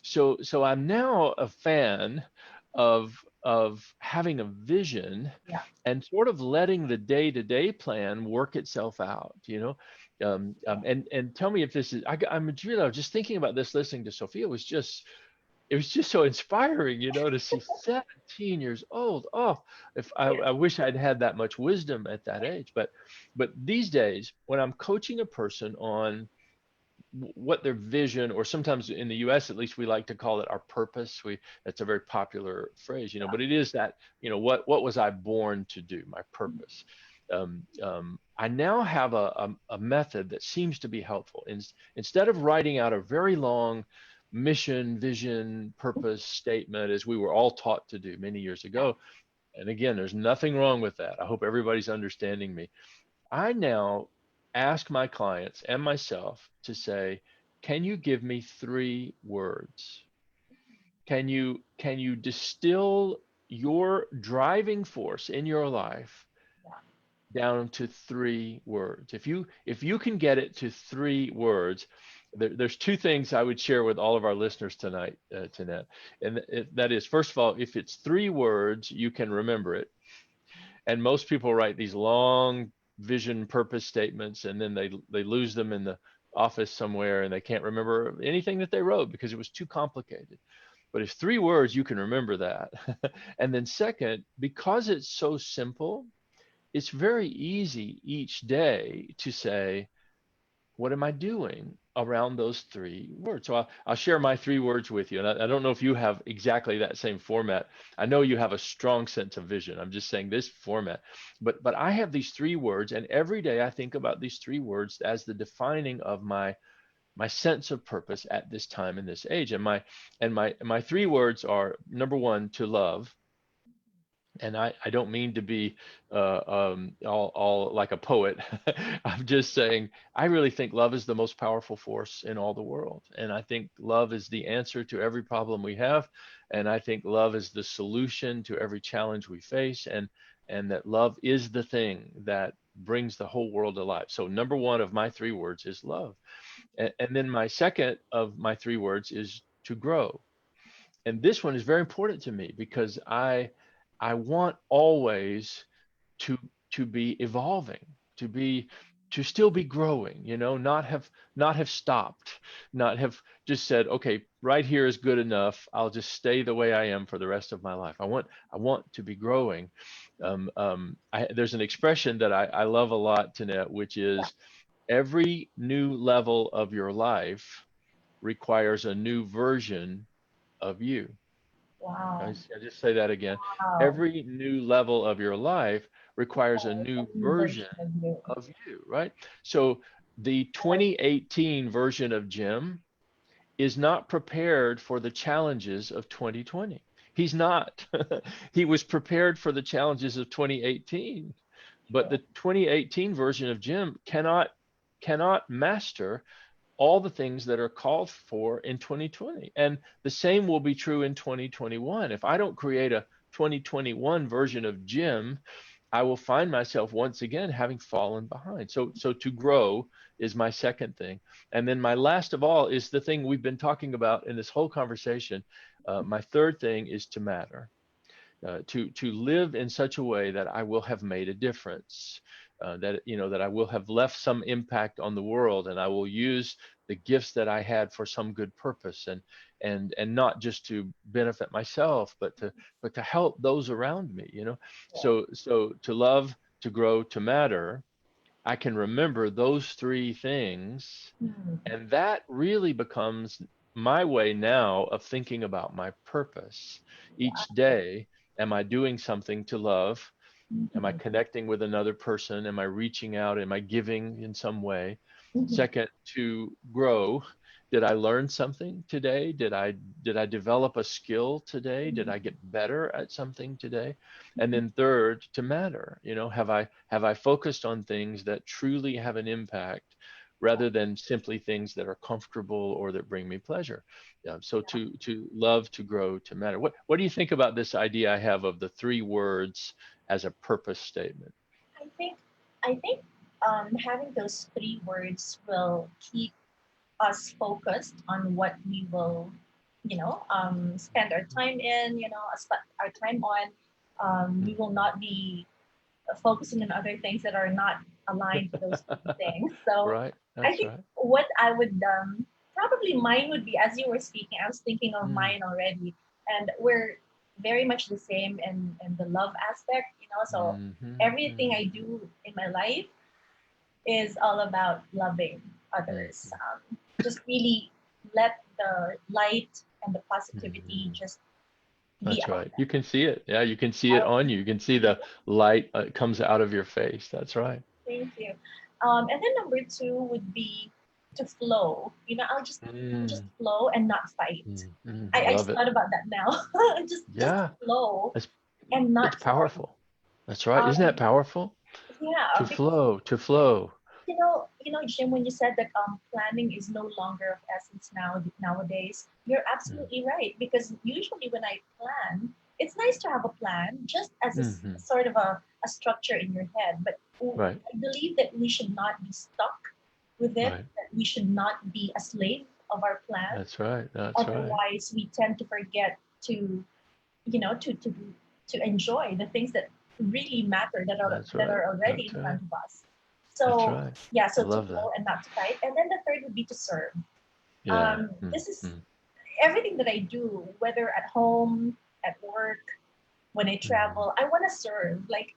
[SPEAKER 3] So I'm now a fan of having a vision
[SPEAKER 1] Yeah.
[SPEAKER 3] and sort of letting the day-to-day plan work itself out. And tell me if this is, I'm really, I was just thinking about this listening to Sophia. It was just so inspiring, to see 17 years old. Oh, if
[SPEAKER 1] Yeah.
[SPEAKER 3] I wish I'd had that much wisdom at that age. But these days, when I'm coaching a person on what their vision, or sometimes in the US at least, we like to call it our purpose. That's a very popular phrase, but it is that, what was I born to do, my purpose. I now have a method that seems to be helpful. Instead of writing out a very long mission, vision, purpose statement, as we were all taught to do many years ago, and again, there's nothing wrong with that. I hope everybody's understanding me. I now ask my clients and myself to say, can you give me 3 words? Can you distill your driving force in your life down to 3 words? If you can get it to 3 words, there's 2 things I would share with all of our listeners tonight, Tanette. And that is, first of all, if it's 3 words, you can remember it. And most people write these long vision purpose statements, and then they lose them in the office somewhere, and they can't remember anything that they wrote because it was too complicated. But if 3 words, you can remember that. And then second, because it's so simple, it's very easy each day to say, what am I doing around those 3 words? So I'll share my 3 words with you. And I don't know if you have exactly that same format. I know you have a strong sense of vision. I'm just saying this format. But I have these 3 words, and every day I think about these 3 words as the defining of my sense of purpose at this time in this age. And my 3 words are, number one, to love. And I don't mean to be all like a poet. I'm just saying I really think love is the most powerful force in all the world, and I think love is the answer to every problem we have, and I think love is the solution to every challenge we face, and that love is the thing that brings the whole world alive. So number one of my three words is love, and then my second of my three words is to grow. And this one is very important to me because I want always to to be evolving, to be to still be growing, not have stopped, not have just said, okay, right here is good enough. I'll just stay the way I am for the rest of my life. I want to be growing. There's an expression that I love a lot, Tanette, which is every new level of your life requires a new version of you.
[SPEAKER 1] Wow.
[SPEAKER 3] I just say that again.
[SPEAKER 1] Wow.
[SPEAKER 3] Every new level of your life requires a
[SPEAKER 1] It's
[SPEAKER 3] new
[SPEAKER 1] a new
[SPEAKER 3] version
[SPEAKER 1] version of you.
[SPEAKER 3] of you, right? So the 2018 version of Jim is not prepared for the challenges of 2020. He's not. He was prepared for the challenges of 2018, but the 2018 version of Jim cannot master all the things that are called for in 2020. And the same will be true in 2021. If I don't create a 2021 version of Jim, I will find myself once again having fallen behind. So to grow is my second thing. And then my last of all is the thing we've been talking about in this whole conversation. My third thing is to matter, to live in such a way that I will have made a difference, that I will have left some impact on the world, and I will use the gifts that I had for some good purpose, and not just to benefit myself, but to help those around me. So to love, to grow, to matter. I can remember those three things,
[SPEAKER 1] Mhm.
[SPEAKER 3] and that really becomes my way now of thinking about my purpose each day. Am I doing something to love? Am I
[SPEAKER 1] Mhm.
[SPEAKER 3] connecting with another person? Am I reaching out? Am I giving in some way?
[SPEAKER 1] Mhm.
[SPEAKER 3] Second, to grow. Did I learn something today? Did I develop a skill today? Did
[SPEAKER 1] Mhm.
[SPEAKER 3] I get better at something today? And then third, to matter. Have I focused on things that truly have an impact rather than simply things that are comfortable or that bring me pleasure? Yeah, so to love, to grow, to matter. What do you think about this idea I have of the three words as a purpose statement?
[SPEAKER 1] I think having those three words will keep us focused on what we will, spend our time in, our time on. We will not be focusing on other things that are not aligned to those three things. So
[SPEAKER 3] Right,
[SPEAKER 1] I
[SPEAKER 3] that's
[SPEAKER 1] think
[SPEAKER 3] right.
[SPEAKER 1] what I would probably mine would be, as you were speaking, I was thinking of
[SPEAKER 3] Mm,
[SPEAKER 1] mine already, and we're very much the same in the love aspect, So everything I
[SPEAKER 3] mhm,
[SPEAKER 1] do in my life is all about loving others.
[SPEAKER 3] mhm,
[SPEAKER 1] Just really let the light and the positivity
[SPEAKER 3] mhm.
[SPEAKER 1] just be
[SPEAKER 3] That's
[SPEAKER 1] out
[SPEAKER 3] right.
[SPEAKER 1] there.
[SPEAKER 3] You can see it. Yeah, you can see it
[SPEAKER 1] I,
[SPEAKER 3] on you. You can see the light comes out of your face. That's right.
[SPEAKER 1] Thank you. And then number two would be to flow. I'll just
[SPEAKER 3] Mm,
[SPEAKER 1] flow and not fight. I
[SPEAKER 3] love
[SPEAKER 1] just
[SPEAKER 3] it.
[SPEAKER 1] thought about that now. just
[SPEAKER 3] Yeah,
[SPEAKER 1] flow
[SPEAKER 3] it's
[SPEAKER 1] and
[SPEAKER 3] it's
[SPEAKER 1] not fight.
[SPEAKER 3] powerful. That's right. Isn't that
[SPEAKER 1] Um,
[SPEAKER 3] powerful?
[SPEAKER 1] yeah,
[SPEAKER 3] To
[SPEAKER 1] because
[SPEAKER 3] flow, to flow.
[SPEAKER 1] Jim, when you said that planning is no longer of essence nowadays, you're
[SPEAKER 3] Mm,
[SPEAKER 1] absolutely right. Because usually when I plan, it's nice to have a plan, just as
[SPEAKER 3] mhm.
[SPEAKER 1] sort of a structure in your head. But
[SPEAKER 3] Right,
[SPEAKER 1] I believe that we should not be stuck with it.
[SPEAKER 3] right.
[SPEAKER 1] That we should not be a slave of our plan.
[SPEAKER 3] That's right. That's right.
[SPEAKER 1] Otherwise, we tend to forget to you know to to to enjoy the things that really matter
[SPEAKER 3] That's
[SPEAKER 1] that
[SPEAKER 3] right.
[SPEAKER 1] are already
[SPEAKER 3] That's
[SPEAKER 1] in
[SPEAKER 3] right.
[SPEAKER 1] front of us.
[SPEAKER 3] That's
[SPEAKER 1] So
[SPEAKER 3] right.
[SPEAKER 1] yeah,
[SPEAKER 3] I
[SPEAKER 1] so to
[SPEAKER 3] love
[SPEAKER 1] flow
[SPEAKER 3] that.
[SPEAKER 1] and not to fight. And then the third would be to serve.
[SPEAKER 3] Yeah.
[SPEAKER 1] This is
[SPEAKER 3] Mm,
[SPEAKER 1] everything that I do, whether at home, at work, when I
[SPEAKER 3] mm,
[SPEAKER 1] travel. I want to serve. Like,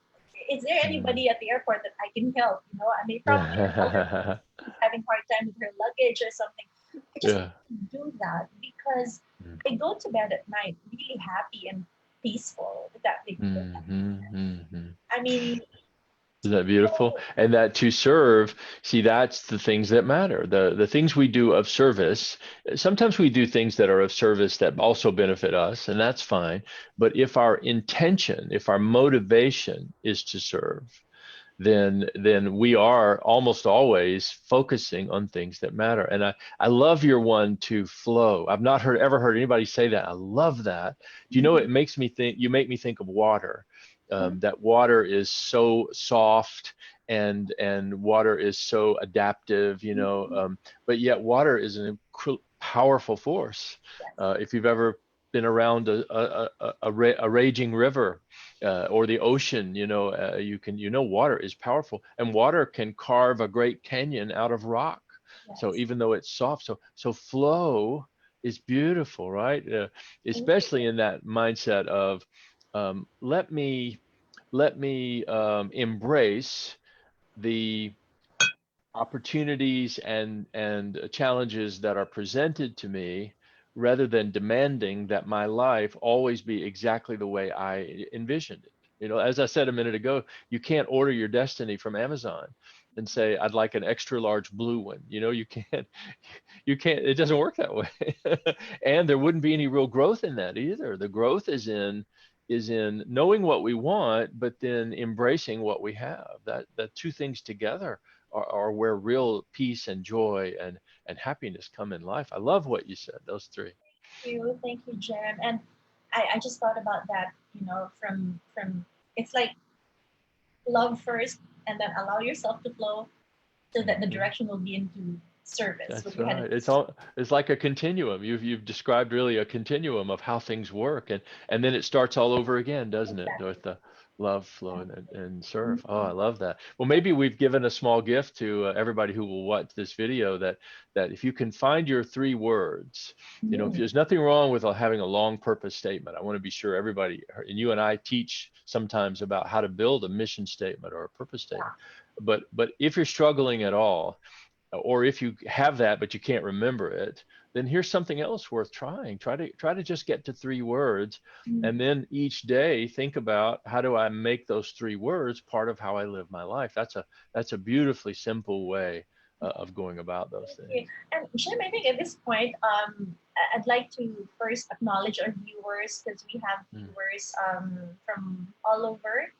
[SPEAKER 1] is there
[SPEAKER 3] mm.
[SPEAKER 1] anybody at the airport that I can help? I may probably help her who's having a hard time with her luggage or something. I just
[SPEAKER 3] Yeah.
[SPEAKER 1] do that because
[SPEAKER 3] Mm,
[SPEAKER 1] I go to bed at night really happy and peaceful. If that makes
[SPEAKER 3] mhm,
[SPEAKER 1] sense.
[SPEAKER 3] mhm.
[SPEAKER 1] I mean,
[SPEAKER 3] Isn't that beautiful? And that to serve, see, that's the things that matter. The things we do of service. Sometimes we do things that are of service that also benefit us, and that's fine. But if our intention, if our motivation is to serve, then we are almost always focusing on things that matter. And I love your one to flow. I've not ever heard anybody say that. I love that. Do you know, it makes me think, you make me think of water. That water is so soft, and water is so adaptive, you know, but yet water is an powerful force. If you've ever been around a raging river, or the ocean, you know, water is powerful, and water can carve a great canyon out of rock. So even though it's soft, so flow is beautiful, right? Especially in that mindset of, let me embrace the opportunities and challenges that are presented to me, rather than demanding that my life always be exactly the way I envisioned it. You know, as I said a minute ago, you can't order your destiny from Amazon and say, I'd like an extra large blue one. You know, you can't, it doesn't work that way. And there wouldn't be any real growth in that either. The growth is in knowing what we want, but then embracing what we have. That two things together are where real peace and joy and happiness come in life. I love what you said, those three.
[SPEAKER 1] Thank you, Jem. And I just thought about that, from it's like love first, and then allow yourself to flow, so that the
[SPEAKER 3] Mhm.
[SPEAKER 1] direction will be into service. Will
[SPEAKER 3] That's
[SPEAKER 1] be headed
[SPEAKER 3] right.
[SPEAKER 1] to
[SPEAKER 3] It's like a continuum. You've described really a continuum of how things work, and then it starts all over again, doesn't it?
[SPEAKER 1] exactly.
[SPEAKER 3] With the love, flow, and serve. Oh,
[SPEAKER 1] Mhm.
[SPEAKER 3] I love that. Well, maybe we've given a small gift to everybody who will watch this video, that if you can find your three words, you know, if
[SPEAKER 1] Mhm.
[SPEAKER 3] there's nothing wrong with having a long purpose statement. I want to be sure everybody, and you and I teach sometimes about how to build a mission statement or a purpose statement. But if you're struggling at all, or if you have that but you can't remember it, then here's something else worth trying. Try to just get to three words,
[SPEAKER 1] Mhm.
[SPEAKER 3] and then each day think about, how do I make those three words part of how I live my life? That's a beautifully simple way of going about those things.
[SPEAKER 1] Okay. And Jim, I think at this point, I'd like to first acknowledge our viewers, because we have
[SPEAKER 3] Mm.
[SPEAKER 1] viewers from all over.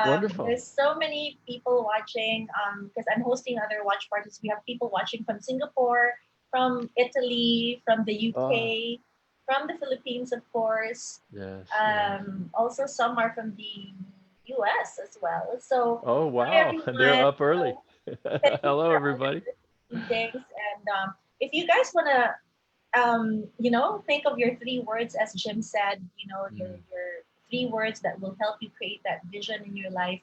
[SPEAKER 3] Wonderful.
[SPEAKER 1] There's so many people watching, because I'm hosting other watch parties. We have people watching from Singapore, from Italy, from the
[SPEAKER 3] Oh,
[SPEAKER 1] UK, from the Philippines, of course.
[SPEAKER 3] yes, yes.
[SPEAKER 1] Also, some are from the US as well. So,
[SPEAKER 3] Oh,
[SPEAKER 1] hi
[SPEAKER 3] wow. They're
[SPEAKER 1] everyone.
[SPEAKER 3] up early.
[SPEAKER 1] Thank you
[SPEAKER 3] Hello,
[SPEAKER 1] for all
[SPEAKER 3] everybody.
[SPEAKER 1] your things. And if you guys want to, think of your three words, as Jim said,
[SPEAKER 3] Mm,
[SPEAKER 1] your three words that will help you create that vision in your life,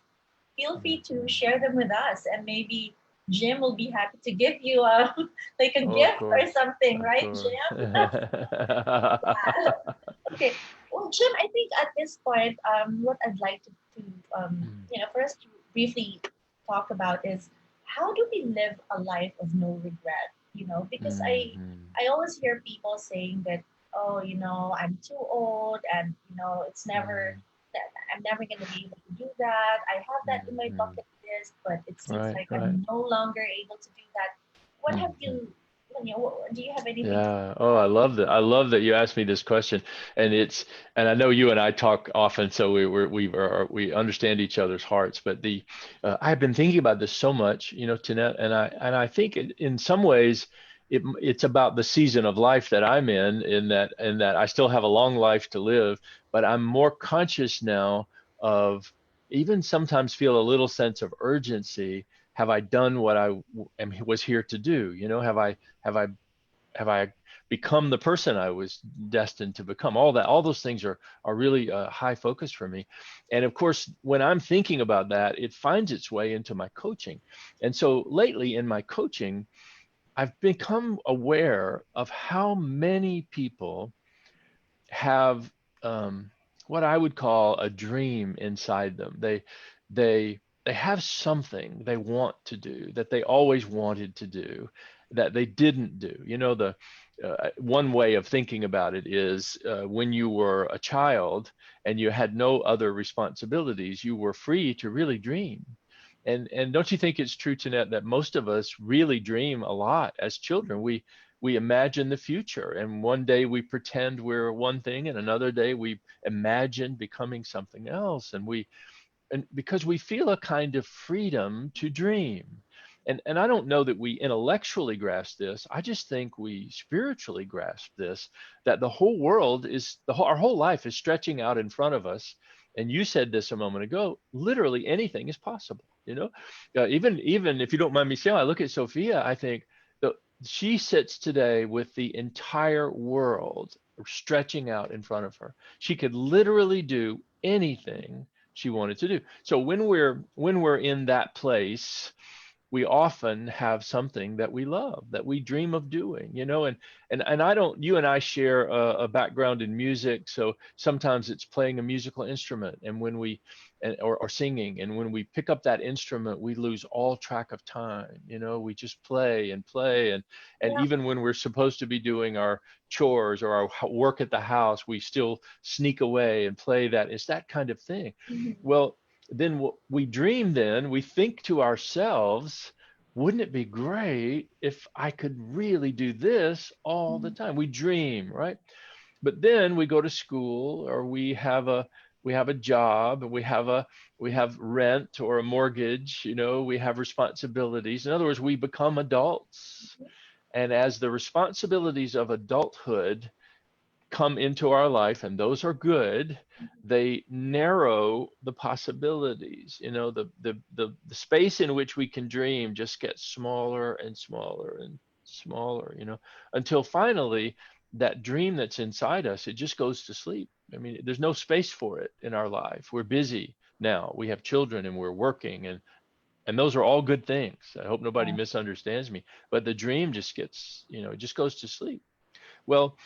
[SPEAKER 1] feel free to
[SPEAKER 3] mhm.
[SPEAKER 1] share them with us. And maybe Jim will be happy to give you like a
[SPEAKER 3] Oh, of
[SPEAKER 1] gift or
[SPEAKER 3] course.
[SPEAKER 1] something,
[SPEAKER 3] Of
[SPEAKER 1] right,
[SPEAKER 3] course.
[SPEAKER 1] Jim? Okay. Well, Jim, I think at this point, what I'd like to
[SPEAKER 3] Mm,
[SPEAKER 1] first briefly talk about is, how do we live a life of no regret? Because
[SPEAKER 3] mhm,
[SPEAKER 1] I always hear people saying that, oh, I'm too old, and it's never
[SPEAKER 3] mm,
[SPEAKER 1] that I'm never going to be able to do that. I have that in my
[SPEAKER 3] mhm.
[SPEAKER 1] bucket list, but it seems
[SPEAKER 3] Right,
[SPEAKER 1] like
[SPEAKER 3] right.
[SPEAKER 1] I'm no longer able to do that. What have
[SPEAKER 3] Mhm.
[SPEAKER 1] you? Do you have anything to
[SPEAKER 3] Yeah. Oh, I love that. I love that you asked me this question, and and I know you and I talk often, so we understand each other's hearts. But I've been thinking about this so much, Tinette, and I think in some ways, it's about the season of life that I'm in that I still have a long life to live, but I'm more conscious now of, even sometimes feel a little sense of urgency. Have I done what was here to do? Have I have I become the person I was destined to become? All those things are really a high focus for me. And of course, when I'm thinking about that, it finds its way into my coaching. And so lately in my coaching, I've become aware of how many people have, what I would call a dream inside them. They have something they want to do, that they always wanted to do, that they didn't do. The one way of thinking about it is, when you were a child and you had no other responsibilities, you were free to really dream. And don't you think it's true, Jeanette, that most of us really dream a lot as children? We imagine the future, and one day we pretend we're one thing, and another day we imagine becoming something else, and because we feel a kind of freedom to dream. And I don't know that we intellectually grasp this. I just think we spiritually grasp this, that the whole world is our whole life is stretching out in front of us. And you said this a moment ago, literally anything is possible, even if you don't mind me saying, I look at Sophia, I think that she sits today with the entire world stretching out in front of her. She could literally do anything she wanted to do. So when we're in that place, we often have something that we love, that we dream of doing, and I don't, you and I share a background in music, so sometimes it's playing a musical instrument, and when we or singing, and when we pick up that instrument, we lose all track of time. We just play and play, and
[SPEAKER 1] Yeah.
[SPEAKER 3] even when we're supposed to be doing our chores or our work at the house, we still sneak away and play that. It's that kind of thing.
[SPEAKER 1] Mhm.
[SPEAKER 3] Well, then we dream, then we think to ourselves, wouldn't it be great if I could really do this all the
[SPEAKER 1] Mhm.
[SPEAKER 3] time? We dream, right? But then we go to school, or we have a job, and we have rent or a mortgage, we have responsibilities. In other words, we become adults. And as the responsibilities of adulthood come into our life, and those are good, they narrow the possibilities. The space in which we can dream just gets smaller and smaller and smaller, until finally that dream that's inside us, it just goes to sleep. I mean, there's no space for it in our life. We're busy now, we have children, and we're working, and those are all good things. I hope nobody
[SPEAKER 1] Yeah.
[SPEAKER 3] misunderstands me, but the dream just gets, it just goes to sleep. Well,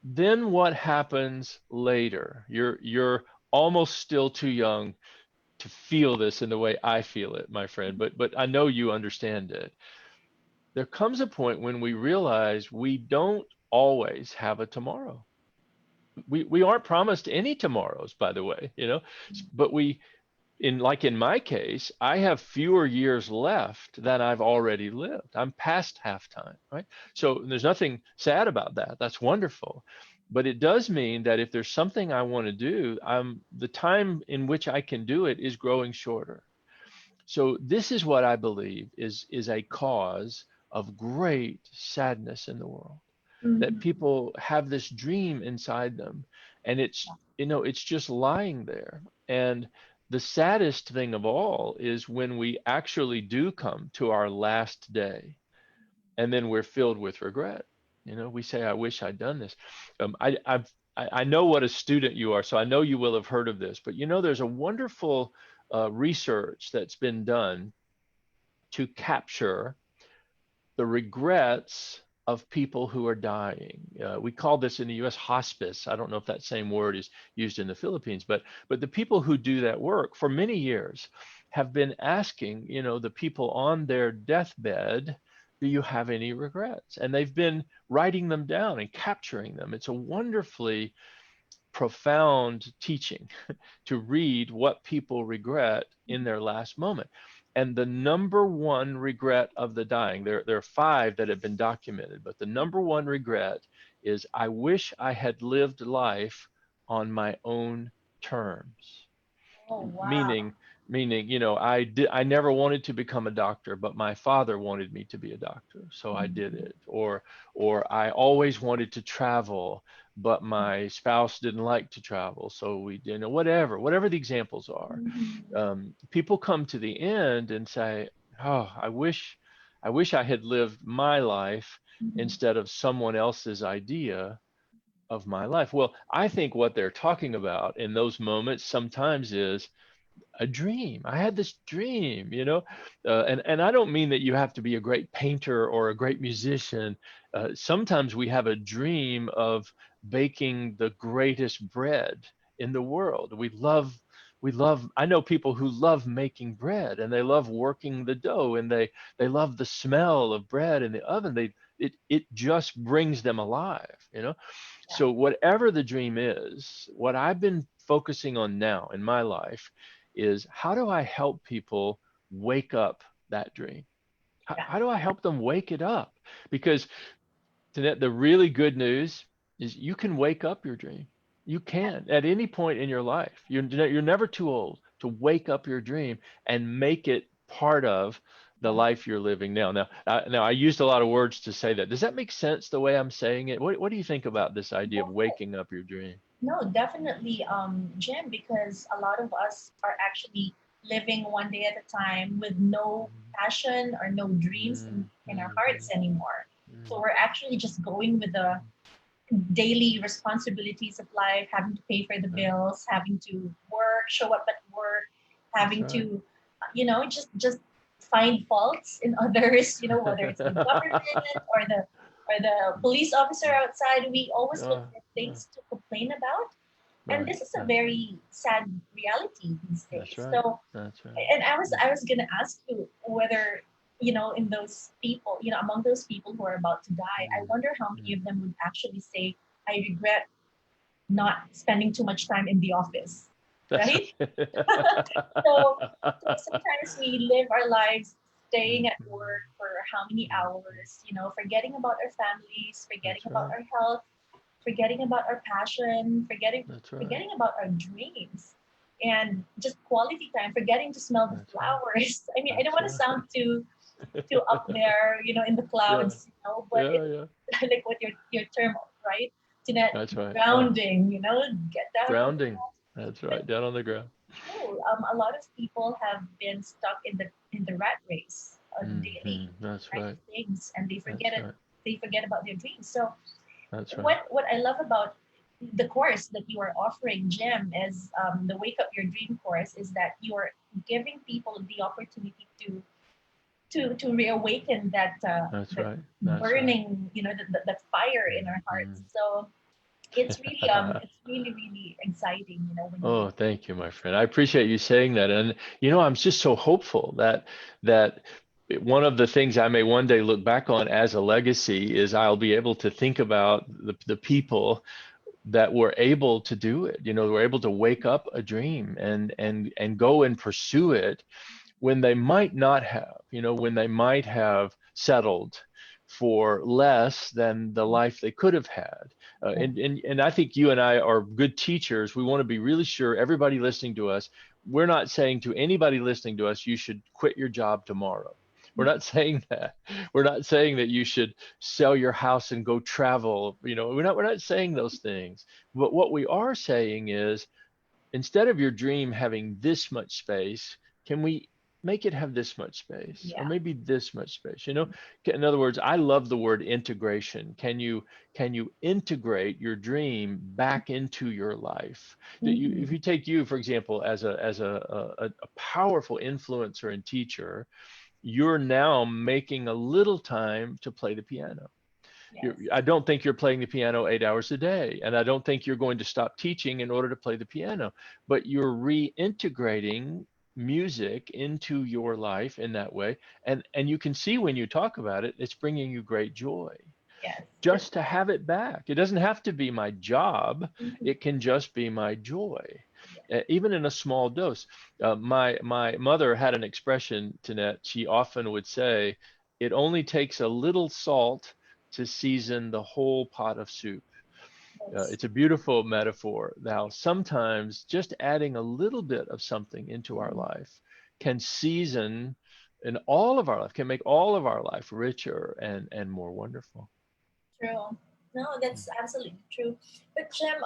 [SPEAKER 3] then what happens later? You're almost still too young to feel this in the way I feel it, my friend, but I know you understand it. There comes a point when we realize we don't always have a tomorrow. We aren't promised any tomorrows, by the way, but in my case, I have fewer years left than I've already lived. I'm past halftime, right? So there's nothing sad about that. That's wonderful. But it does mean that if there's something I want to do, the time in which I can do it is growing shorter. So this is what I believe is a cause of great sadness in the world, that
[SPEAKER 1] Mhm.
[SPEAKER 3] people have this dream inside them, and it's just lying there. And the saddest thing of all is when we actually do come to our last day, and then we're filled with regret. We say, I wish I'd done this. I know what a student you are, so I know you will have heard of this, but there's a wonderful research that's been done to capture the regrets of people who are dying. We call this in the U.S. hospice. I don't know if that same word is used in the Philippines, but the people who do that work for many years have been asking, the people on their deathbed, do you have any regrets? And they've been writing them down and capturing them. It's a wonderfully profound teaching to read what people regret in their last moment. And the number one regret of the dying, there are five that have been documented, but the number one regret is, I wish I had lived life on my own terms.
[SPEAKER 1] Oh, wow.
[SPEAKER 3] Meaning, I never wanted to become a doctor, but my father wanted me to be a doctor, so I did
[SPEAKER 1] Mhm.
[SPEAKER 3] it. Or I always wanted to travel, but my spouse didn't like to travel, so we, whatever the examples are.
[SPEAKER 1] Mhm.
[SPEAKER 3] People come to the end and say, oh, I wish I had lived my life
[SPEAKER 1] Mhm.
[SPEAKER 3] instead of someone else's idea of my life. Well, I think what they're talking about in those moments sometimes is a dream. I had this dream, and I don't mean that you have to be a great painter or a great musician. Sometimes we have a dream of baking the greatest bread in the world. We love. I know people who love making bread, and they love working the dough, and they love the smell of bread in the oven. It just brings them alive.
[SPEAKER 1] Yeah.
[SPEAKER 3] So whatever the dream is, what I've been focusing on now in my life is, how do I help people wake up that dream?
[SPEAKER 1] Yeah.
[SPEAKER 3] How do I help them wake it up? Because Jeanette, the really good news is you can wake up your dream. You can at any point in your life. You're never too old to wake up your dream and make it part of the
[SPEAKER 1] Yeah.
[SPEAKER 3] life you're living now. Now, I used a lot of words to say that. Does that make sense the way I'm saying it? What do you think about this idea of waking up your dream?
[SPEAKER 1] No, definitely, Jim, because a lot of us are actually living one day at a time with no passion or no dreams in our hearts anymore. So we're actually just going with the daily responsibilities of life, having to pay for the bills, having to work, show up at work,
[SPEAKER 3] That's
[SPEAKER 1] having
[SPEAKER 3] right.
[SPEAKER 1] to, just find faults in others, whether it's the government or the police officer outside. We always look
[SPEAKER 3] Oh,
[SPEAKER 1] for things to complain about. And
[SPEAKER 3] right.
[SPEAKER 1] this is a very sad reality these
[SPEAKER 3] That's
[SPEAKER 1] days.
[SPEAKER 3] right.
[SPEAKER 1] So,
[SPEAKER 3] That's right.
[SPEAKER 1] and I was gonna ask you whether, in those people, among those people who are about to die, I wonder how many of them would actually say, I regret not spending too much time in the office,
[SPEAKER 3] That's
[SPEAKER 1] right?
[SPEAKER 3] right.
[SPEAKER 1] So, sometimes we live our lives staying at work for how many hours, forgetting about our families, forgetting
[SPEAKER 3] That's
[SPEAKER 1] about
[SPEAKER 3] right.
[SPEAKER 1] our health, forgetting about our passion,
[SPEAKER 3] That's right.
[SPEAKER 1] forgetting about our dreams, and just quality time, forgetting to smell the
[SPEAKER 3] That's right.
[SPEAKER 1] flowers. I mean, I don't
[SPEAKER 3] That's
[SPEAKER 1] want to
[SPEAKER 3] right.
[SPEAKER 1] sound too up there, in the
[SPEAKER 3] Yeah.
[SPEAKER 1] clouds, but
[SPEAKER 3] Yeah.
[SPEAKER 1] it's
[SPEAKER 3] Yeah.
[SPEAKER 1] like what your term, right? Jeanette,
[SPEAKER 3] That's right. Yeah.
[SPEAKER 1] grounding, get down on the
[SPEAKER 3] Grounding.
[SPEAKER 1] ground.
[SPEAKER 3] That's
[SPEAKER 1] But
[SPEAKER 3] right. Down on the ground.
[SPEAKER 1] true, a lot of people have been stuck in the rat race on daily
[SPEAKER 3] That's
[SPEAKER 1] kind
[SPEAKER 3] right.
[SPEAKER 1] of things, and
[SPEAKER 3] That's right.
[SPEAKER 1] they forget about their dreams. So
[SPEAKER 3] That's right.
[SPEAKER 1] what I love about the course that you are offering, Jim, is the Wake Up Your Dream course, is that you are giving people the opportunity to reawaken
[SPEAKER 3] That's
[SPEAKER 1] that
[SPEAKER 3] right. That's right.
[SPEAKER 1] burning, that fire in our hearts. So it's really really exciting, when you
[SPEAKER 3] Oh, thank you, my friend. I appreciate you saying that. And I'm just so hopeful that one of the things I may one day look back on as a legacy is I'll be able to think about the people that were able to do it. Were able to wake up a dream and go and pursue it when they might not have, when they might have settled for less than the life they could have had. And I think you and I are good teachers. We want to be really sure everybody listening to us, we're not saying to anybody listening to us, you should quit your job tomorrow. We're not saying that. We're not saying that you should sell your house and go travel. We're not saying those things. But what we are saying is instead of your dream having this much space, can we make it have this much space or
[SPEAKER 1] yeah.
[SPEAKER 3] maybe this much space? In other words, I love the word integration. Can you integrate your dream back into your life? That you, if
[SPEAKER 1] Mhm.
[SPEAKER 3] you take you, for example, as a powerful influencer and teacher, you're now making a little time to play the piano.
[SPEAKER 1] Yes.
[SPEAKER 3] I don't think you're playing the piano 8 hours a day, and I don't think you're going to stop teaching in order to play the piano, but you're reintegrating music into your life in that way, and you can see when you talk about it, it's bringing you great joy
[SPEAKER 1] Yes.
[SPEAKER 3] just to have it back. It doesn't have to be my job,
[SPEAKER 1] Mhm.
[SPEAKER 3] it can just be my joy.
[SPEAKER 1] Yeah.
[SPEAKER 3] Even in a small dose. My mother had an expression, Tinette. She often would say, "It only takes a little salt to season the whole pot of soup."
[SPEAKER 1] Yes.
[SPEAKER 3] It's a beautiful metaphor. Now, sometimes just adding a little bit of something into our
[SPEAKER 1] Mhm.
[SPEAKER 3] life can season in all of our life, can make all of our life richer and more wonderful.
[SPEAKER 1] True. No, that's absolutely true. But Jim,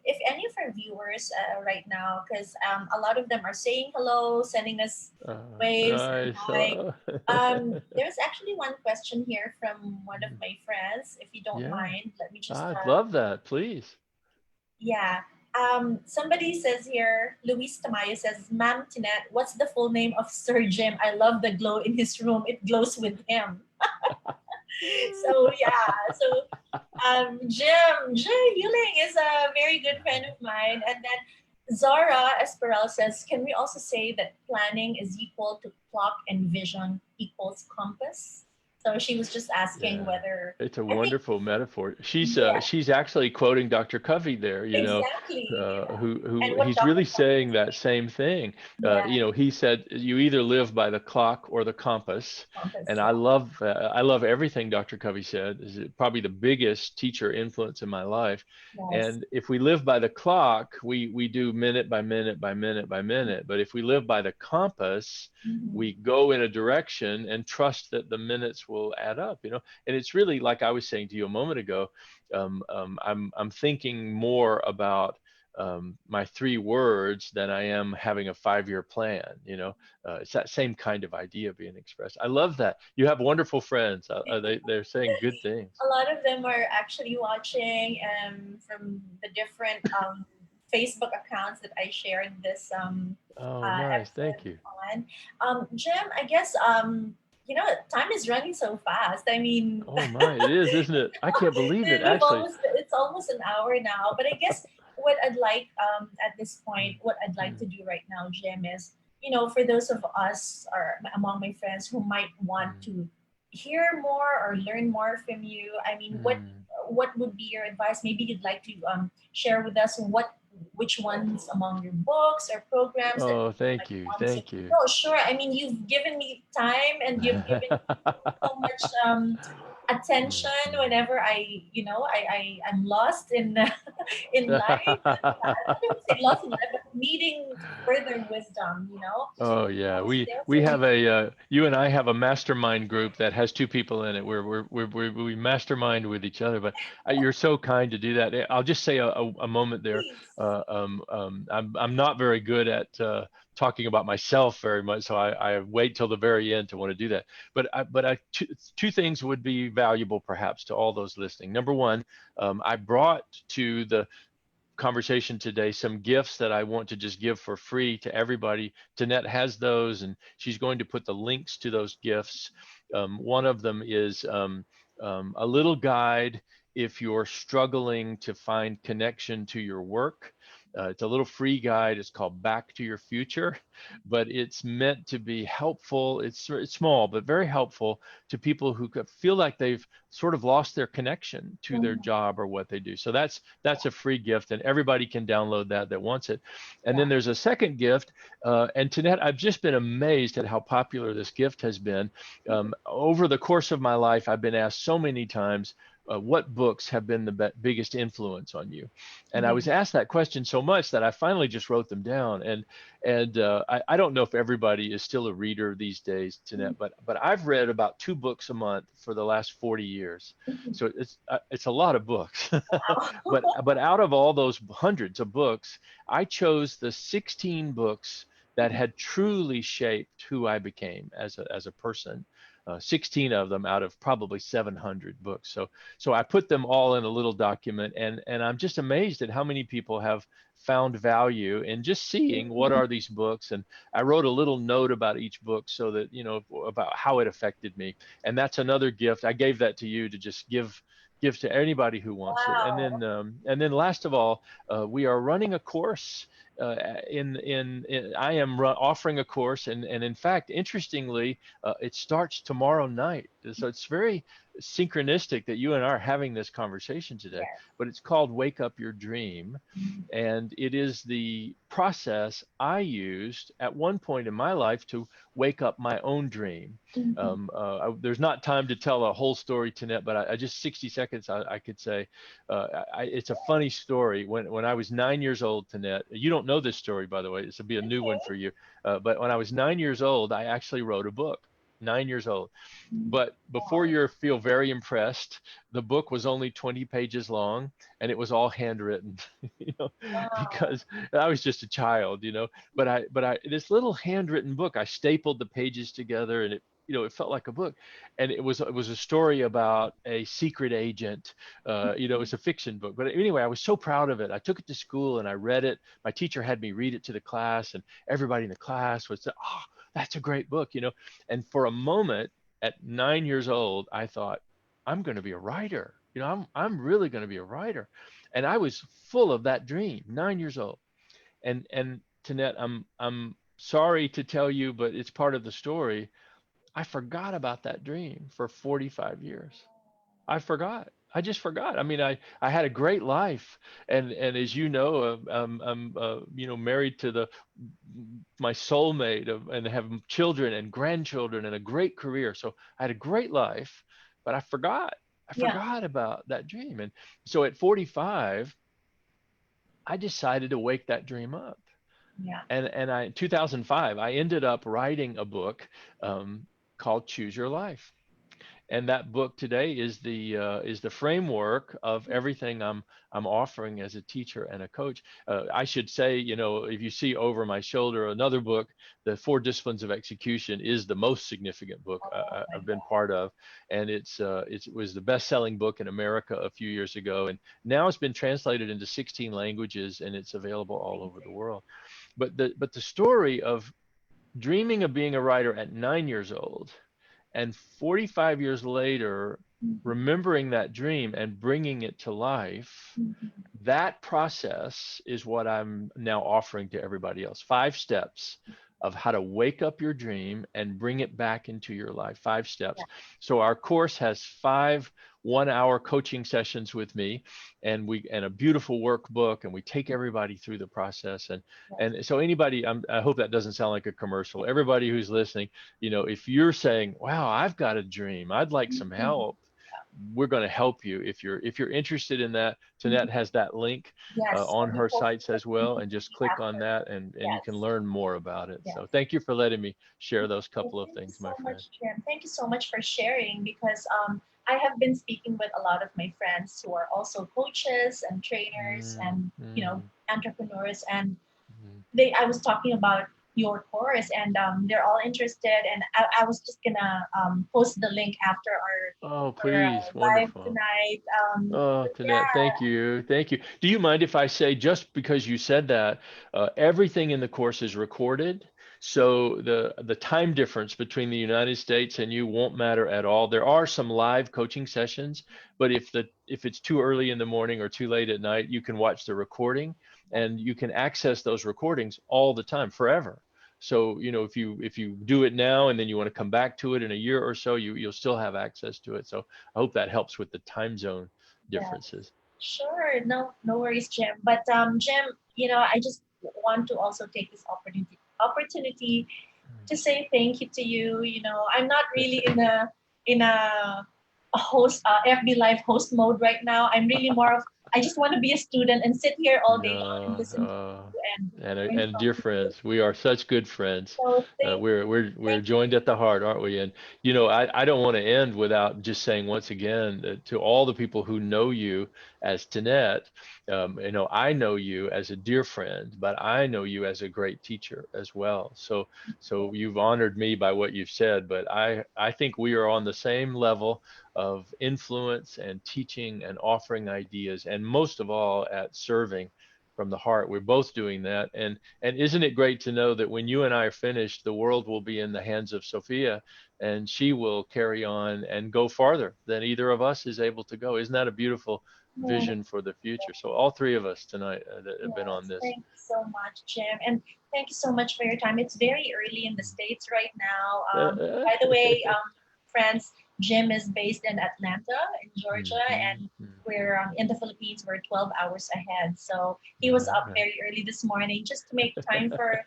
[SPEAKER 1] if any of our viewers right now, because a lot of them are saying hello, sending us waves and
[SPEAKER 3] Nice.
[SPEAKER 1] hi. There's actually one question here from one of my friends. If you don't
[SPEAKER 3] Yeah,
[SPEAKER 1] mind, let me just
[SPEAKER 3] I'd love that. Please.
[SPEAKER 1] yeah. Somebody says here, Luis Tamayo says, Ma'am Tinette, what's the full name of Sir Jim? I love the glow in his room. It glows with him. So yeah, so Jim Euling is a very good friend of mine. And then Zara Esperal says, can we also say that planning is equal to clock and vision equals compass? So she was just asking
[SPEAKER 3] Yeah.
[SPEAKER 1] whether
[SPEAKER 3] It's a
[SPEAKER 1] I think
[SPEAKER 3] wonderful metaphor.
[SPEAKER 1] yeah,
[SPEAKER 3] She's actually quoting Dr. Covey there,
[SPEAKER 1] exactly.
[SPEAKER 3] who
[SPEAKER 1] And what
[SPEAKER 3] he's
[SPEAKER 1] Dr.
[SPEAKER 3] really
[SPEAKER 1] Covey
[SPEAKER 3] saying that
[SPEAKER 1] said,
[SPEAKER 3] same thing.
[SPEAKER 1] yeah,
[SPEAKER 3] He said you either live by the clock or the compass.
[SPEAKER 1] compass,
[SPEAKER 3] And
[SPEAKER 1] yeah,
[SPEAKER 3] I love everything Dr. Covey said. Is probably the biggest teacher influence in my life.
[SPEAKER 1] yes.
[SPEAKER 3] And if we live by the clock, we do minute by minute by minute by minute. But if we live by the compass,
[SPEAKER 1] Mhm.
[SPEAKER 3] we go in a direction and trust that the minutes will add up, and it's really like I was saying to you a moment ago. I'm thinking more about my 3 words than I am having a 5-year plan. It's that same kind of idea being expressed. I love that. You have wonderful friends. They're saying good things.
[SPEAKER 1] A lot of them are actually watching from the different Facebook accounts that I shared this
[SPEAKER 3] Oh, nice.
[SPEAKER 1] episode
[SPEAKER 3] Thank you.
[SPEAKER 1] on. Jim, I guess time is running so fast. I mean,
[SPEAKER 3] Oh my, it is, isn't it? I can't believe it. Actually.
[SPEAKER 1] it's almost an hour now. But I guess what I'd like at this point, what I'd like
[SPEAKER 3] Mm,
[SPEAKER 1] to do right now, Jim, is for those of us or among my friends who might want
[SPEAKER 3] mm,
[SPEAKER 1] to hear more or learn more from you. I mean,
[SPEAKER 3] mm.
[SPEAKER 1] what would be your advice? Maybe you'd like to share with us which ones among your books or programs that
[SPEAKER 3] Oh,
[SPEAKER 1] you
[SPEAKER 3] thank
[SPEAKER 1] might
[SPEAKER 3] you.
[SPEAKER 1] want to.
[SPEAKER 3] Thank you.
[SPEAKER 1] No, sure. I mean, you've given me time and you've given so much attention whenever I'm lost in in life. I wouldn't say lost in life, but needing further wisdom.
[SPEAKER 3] Oh yeah,
[SPEAKER 1] I'm
[SPEAKER 3] we
[SPEAKER 1] there
[SPEAKER 3] we
[SPEAKER 1] for you.
[SPEAKER 3] have you and I have a mastermind group that has 2 people in it. We mastermind with each other. But you're so kind to do that. I'll just say a moment there.
[SPEAKER 1] Please.
[SPEAKER 3] I'm not very good at talking about myself very much, so I wait till the very end to want to do that. But two things would be valuable perhaps to all those listening. Number one, I brought to the conversation today some gifts that I want to just give for free to everybody. Danette has those, and she's going to put the links to those gifts. One of them is a little guide if you're struggling to find connection to your work. It's a little free guide. It's called Back to Your Future, but it's meant to be helpful. It's small, but very helpful to people who feel like they've sort of lost their connection to their
[SPEAKER 1] Mhm.
[SPEAKER 3] job or what they do. So that's a free gift, and everybody can download that wants it. And
[SPEAKER 1] Yeah.
[SPEAKER 3] then there's a second gift, and Tanette, I've just been amazed at how popular this gift has been. Over the course of my life, I've been asked so many times, what books have been the biggest influence on you? And I
[SPEAKER 1] Yeah.
[SPEAKER 3] was asked that question so much that I finally just wrote them down. And I don't know if everybody is still a reader these days, Tanette, but I've read about 2 books a month for the last 40 years. So it's a lot of books.
[SPEAKER 1] Wow.
[SPEAKER 3] But out of all those hundreds of books, I chose the 16 books that had truly shaped who I became as a person. 16 of them out of probably 700 books. So I put them all in a little document, and I'm just amazed at how many people have found value in just seeing what are these books. And I wrote a little note about each book so that about how it affected me. And that's another gift. I gave that to you to just give to anybody who wants it. And
[SPEAKER 1] Wow.
[SPEAKER 3] then last of all, we are running a course. I am offering a course, and in fact, interestingly, it starts tomorrow night. So it's very synchronistic that you and I are having this conversation today.
[SPEAKER 1] Yes.
[SPEAKER 3] But it's called Wake Up Your Dream, and it is the process I used at one point in my life to wake up my own dream.
[SPEAKER 1] Mhm.
[SPEAKER 3] There's not time to tell a whole story, Tanette, but I just 60 seconds I could say. It's a funny story. When I was 9 years old, Tanette, you don't know this story, by the way. This will be a new one for you. But when I was 9 years old, I actually wrote a book. 9 years old. But before
[SPEAKER 1] Wow.
[SPEAKER 3] you feel very impressed, the book was only 20 pages long, and it was all handwritten, you know,
[SPEAKER 1] Wow.
[SPEAKER 3] because I was just a child, but I this little handwritten book, I stapled the pages together, and it felt like a book. And it was a story about a secret agent. It was a fiction book. But anyway, I was so proud of it. I took it to school and I read it. My teacher had me read it to the class, and everybody in the class was, oh, that's a great book. And for a moment, at 9 years old, I thought, I'm going to be a writer. I'm really going to be a writer. And I was full of that dream, 9 years old. And Tanette, I'm sorry to tell you, but it's part of the story. I forgot about that dream for 45 years. I forgot. I just forgot. I mean, I had a great life, and as you know, I'm married to the my soulmate and have children and grandchildren and a great career. So I had a great life, but I forgot. I
[SPEAKER 1] Yeah.
[SPEAKER 3] forgot about that dream, and so at 45, I decided to wake that dream up.
[SPEAKER 1] Yeah.
[SPEAKER 3] And I in 2005, I ended up writing a book called Choose Your Life, and that book today is the framework of everything I'm offering as a teacher and a coach. I should say, if you see over my shoulder another book, The Four Disciplines of Execution is the most significant book
[SPEAKER 1] Oh my
[SPEAKER 3] I've been
[SPEAKER 1] God.
[SPEAKER 3] part of, and it was the best-selling book in America a few years ago, and now it's been translated into 16 languages and it's available all over the
[SPEAKER 1] Amazing.
[SPEAKER 3] world. But the story of dreaming of being a writer at 9 years old and 45 years later,
[SPEAKER 1] Mhm.
[SPEAKER 3] remembering that dream and bringing it to life,
[SPEAKER 1] Mhm.
[SPEAKER 3] that process is what I'm now offering to everybody else. 5 steps of how to wake up your dream and bring it back into your life. 5 steps.
[SPEAKER 1] Yeah.
[SPEAKER 3] So our course has 5 1-hour coaching sessions with me, and a beautiful workbook, and we take everybody through the process. And
[SPEAKER 1] Yes.
[SPEAKER 3] and so anybody, I hope that doesn't sound like a commercial. Everybody who's listening, if you're saying, "Wow, I've got a dream. I'd like some
[SPEAKER 1] Mhm.
[SPEAKER 3] help," we're going to help you. If you're interested in that, Tanette
[SPEAKER 1] Mhm.
[SPEAKER 3] has that link
[SPEAKER 1] Yes.
[SPEAKER 3] on
[SPEAKER 1] I'll be
[SPEAKER 3] her
[SPEAKER 1] posting
[SPEAKER 3] sites
[SPEAKER 1] the
[SPEAKER 3] as well, and just
[SPEAKER 1] link
[SPEAKER 3] click on
[SPEAKER 1] after.
[SPEAKER 3] that, and you can
[SPEAKER 1] Yes.
[SPEAKER 3] learn more about it.
[SPEAKER 1] Yes.
[SPEAKER 3] So thank you for letting me share those
[SPEAKER 1] Okay,
[SPEAKER 3] couple of
[SPEAKER 1] thank you
[SPEAKER 3] things,
[SPEAKER 1] so
[SPEAKER 3] my friend.
[SPEAKER 1] much, Jim. Thank you so much for sharing because I have been speaking with a lot of my friends who are also coaches and trainers
[SPEAKER 3] Mm,
[SPEAKER 1] and
[SPEAKER 3] mm,
[SPEAKER 1] entrepreneurs, and
[SPEAKER 3] mm.
[SPEAKER 1] I was talking about your course, and they're all interested, and I was just gonna post the link after
[SPEAKER 3] Oh,
[SPEAKER 1] our
[SPEAKER 3] please,
[SPEAKER 1] live
[SPEAKER 3] wonderful.
[SPEAKER 1] tonight.
[SPEAKER 3] Oh,
[SPEAKER 1] But
[SPEAKER 3] Tanette, thank
[SPEAKER 1] yeah.
[SPEAKER 3] you. Thank you. Do you mind if I say, just because you said that, everything in the course is recorded, so the time difference between the United States and you won't matter at all. There are some live coaching sessions, but if it's too early in the morning or too late at night, you can watch the recording, and you can access those recordings all the time, forever. So, if you do it now and then you want to come back to it in a year or so, you'll still have access to it. So I hope that helps with the time zone
[SPEAKER 1] Yeah.
[SPEAKER 3] differences.
[SPEAKER 1] Sure, no worries, Jim. But Jim, I just want to also take this opportunity to say thank you to you. I'm not really in a host FB Live host mode right now. I'm really more of I just want to be a student and sit here all day long and
[SPEAKER 3] No,
[SPEAKER 1] listen to you and learn
[SPEAKER 3] and
[SPEAKER 1] from
[SPEAKER 3] dear
[SPEAKER 1] you.
[SPEAKER 3] friends, we are such good friends.
[SPEAKER 1] So
[SPEAKER 3] We're
[SPEAKER 1] thank
[SPEAKER 3] joined at the heart, aren't we? And I don't want to end without just saying once again, to all the people who know you as Tanette. I know you as a dear friend, but I know you as a great teacher as well. So
[SPEAKER 1] you.
[SPEAKER 3] you've honored me by what you've said, but I think we are on the same level of influence and teaching and offering ideas, and most of all at serving from the heart. We're both doing that. And isn't it great to know that when you and I are finished, the world will be in the hands of Sophia, and she will carry on and go farther than either of us is able to go. Isn't that a beautiful
[SPEAKER 1] Yeah.
[SPEAKER 3] vision for the future? So all three of us tonight that have been on
[SPEAKER 1] Yes,
[SPEAKER 3] this.
[SPEAKER 1] thank you so much, Jim. And thank you so much for your time. It's very early in the States right now. By the way, friends, Jim is based in Atlanta, in Georgia,
[SPEAKER 3] Mhm,
[SPEAKER 1] and
[SPEAKER 3] mhm.
[SPEAKER 1] we're in the Philippines. We're 12 hours ahead. So he was up
[SPEAKER 3] Right.
[SPEAKER 1] very early this morning just to make time for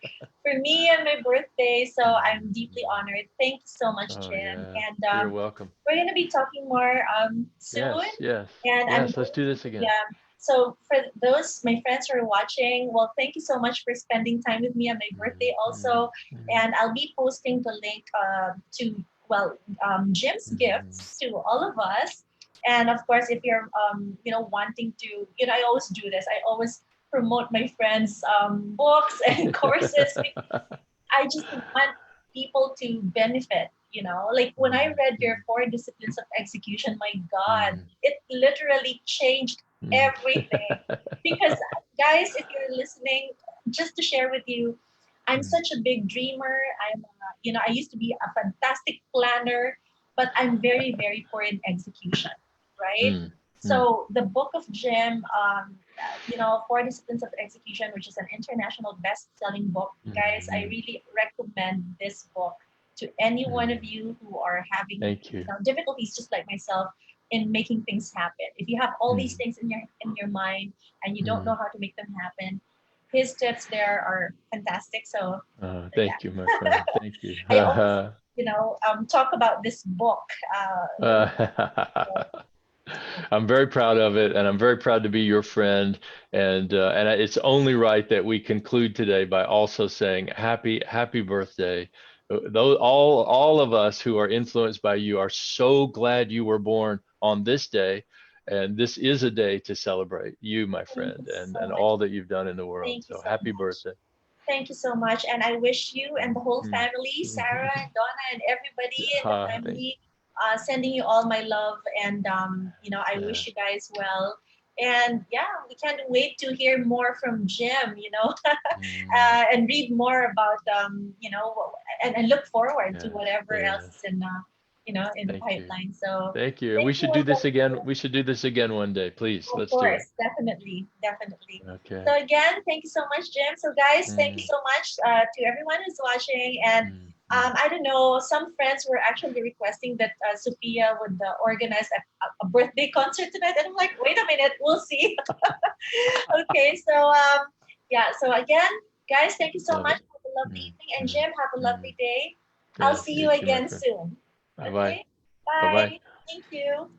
[SPEAKER 1] me and my birthday. So I'm deeply
[SPEAKER 3] Mhm.
[SPEAKER 1] honored. Thank you so much,
[SPEAKER 3] Oh
[SPEAKER 1] Jim.
[SPEAKER 3] yeah,
[SPEAKER 1] And
[SPEAKER 3] you're welcome.
[SPEAKER 1] we're going to be talking more soon.
[SPEAKER 3] Yes, yes,
[SPEAKER 1] And I'm
[SPEAKER 3] yes. Let's
[SPEAKER 1] going
[SPEAKER 3] do
[SPEAKER 1] to,
[SPEAKER 3] this again.
[SPEAKER 1] yeah. So for those my friends who are watching, well, thank you so much for spending time with me on my birthday
[SPEAKER 3] Mhm,
[SPEAKER 1] also.
[SPEAKER 3] mhm,
[SPEAKER 1] And I'll be posting the link to Jim's
[SPEAKER 3] mhm.
[SPEAKER 1] gifts to all of us. And of course, if you're wanting to, I always do this. I always promote my friends' books and courses. I just want people to benefit. Like when I
[SPEAKER 3] Mhm,
[SPEAKER 1] read your
[SPEAKER 3] mhm,
[SPEAKER 1] four disciplines of execution, my God,
[SPEAKER 3] mhm,
[SPEAKER 1] it literally changed
[SPEAKER 3] mhm.
[SPEAKER 1] everything. Because, guys, if you're listening, just to share with you, I'm
[SPEAKER 3] Mm,
[SPEAKER 1] such a big dreamer. I used to be a fantastic planner, but I'm very, very poor in execution, right?
[SPEAKER 3] mm, mm,
[SPEAKER 1] So the book of Jim, Four Disciplines of Execution, which is an international best-selling book. Guys, I
[SPEAKER 3] mhm,
[SPEAKER 1] really recommend this book. to any one of
[SPEAKER 3] Mm.
[SPEAKER 1] you who are having,
[SPEAKER 3] Thank you.
[SPEAKER 1] difficulties just like myself in making things happen. If you have all these
[SPEAKER 3] Mm.
[SPEAKER 1] things in your mind and you don't know
[SPEAKER 3] Mm.
[SPEAKER 1] how to make them happen, his tips there are fantastic. So
[SPEAKER 3] Thank you, my friend. Thank you.
[SPEAKER 1] I always, talk about this book.
[SPEAKER 3] I'm very proud of it, and I'm very proud to be your friend. And it's only right that we conclude today by also saying happy birthday. Though all of us who are influenced by you are so glad you were born on this day, and this is a day to celebrate you, my
[SPEAKER 1] Thank you
[SPEAKER 3] friend, and
[SPEAKER 1] so
[SPEAKER 3] and
[SPEAKER 1] much.
[SPEAKER 3] all that you've done in the world.
[SPEAKER 1] Thank you
[SPEAKER 3] So
[SPEAKER 1] so
[SPEAKER 3] happy
[SPEAKER 1] much.
[SPEAKER 3] birthday.
[SPEAKER 1] Thank you so much. And I wish you and the whole
[SPEAKER 3] Mm.
[SPEAKER 1] family, Sarah and Donna and everybody in the
[SPEAKER 3] Thank
[SPEAKER 1] family, sending you all my love. And, I
[SPEAKER 3] you.
[SPEAKER 1] wish you guys well. And yeah, we can't wait to hear more from Jim,
[SPEAKER 3] Mm.
[SPEAKER 1] and read more about, and look forward to
[SPEAKER 3] Yes,
[SPEAKER 1] whatever else
[SPEAKER 3] yes.
[SPEAKER 1] is in the
[SPEAKER 3] Thank you.
[SPEAKER 1] pipeline. So
[SPEAKER 3] Thank you. And we
[SPEAKER 1] thank you
[SPEAKER 3] should do this
[SPEAKER 1] again.
[SPEAKER 3] again. We should do this again one day, please.
[SPEAKER 1] Of
[SPEAKER 3] Let's do it.
[SPEAKER 1] course, definitely, definitely.
[SPEAKER 3] Okay.
[SPEAKER 1] So again, thank you so much, Jim. So guys, thank you
[SPEAKER 3] Mm,
[SPEAKER 1] so much to everyone who's watching. And
[SPEAKER 3] mm, mm.
[SPEAKER 1] I don't know, some friends were actually requesting that Sophia would organize a birthday concert tonight, and I'm like, wait a minute, we'll see. Okay, so yeah. So again, guys, thank you so
[SPEAKER 3] Love
[SPEAKER 1] much.
[SPEAKER 3] it.
[SPEAKER 1] Have a lovely
[SPEAKER 3] Mm,
[SPEAKER 1] evening, and
[SPEAKER 3] mm,
[SPEAKER 1] Jim, have a
[SPEAKER 3] mm.
[SPEAKER 1] lovely day. I'll
[SPEAKER 3] Yes,
[SPEAKER 1] see
[SPEAKER 3] you
[SPEAKER 1] you
[SPEAKER 3] too, my
[SPEAKER 1] again
[SPEAKER 3] friend.
[SPEAKER 1] soon.
[SPEAKER 3] Bye bye.
[SPEAKER 1] Okay,
[SPEAKER 3] Bye bye.
[SPEAKER 1] bye. Thank you.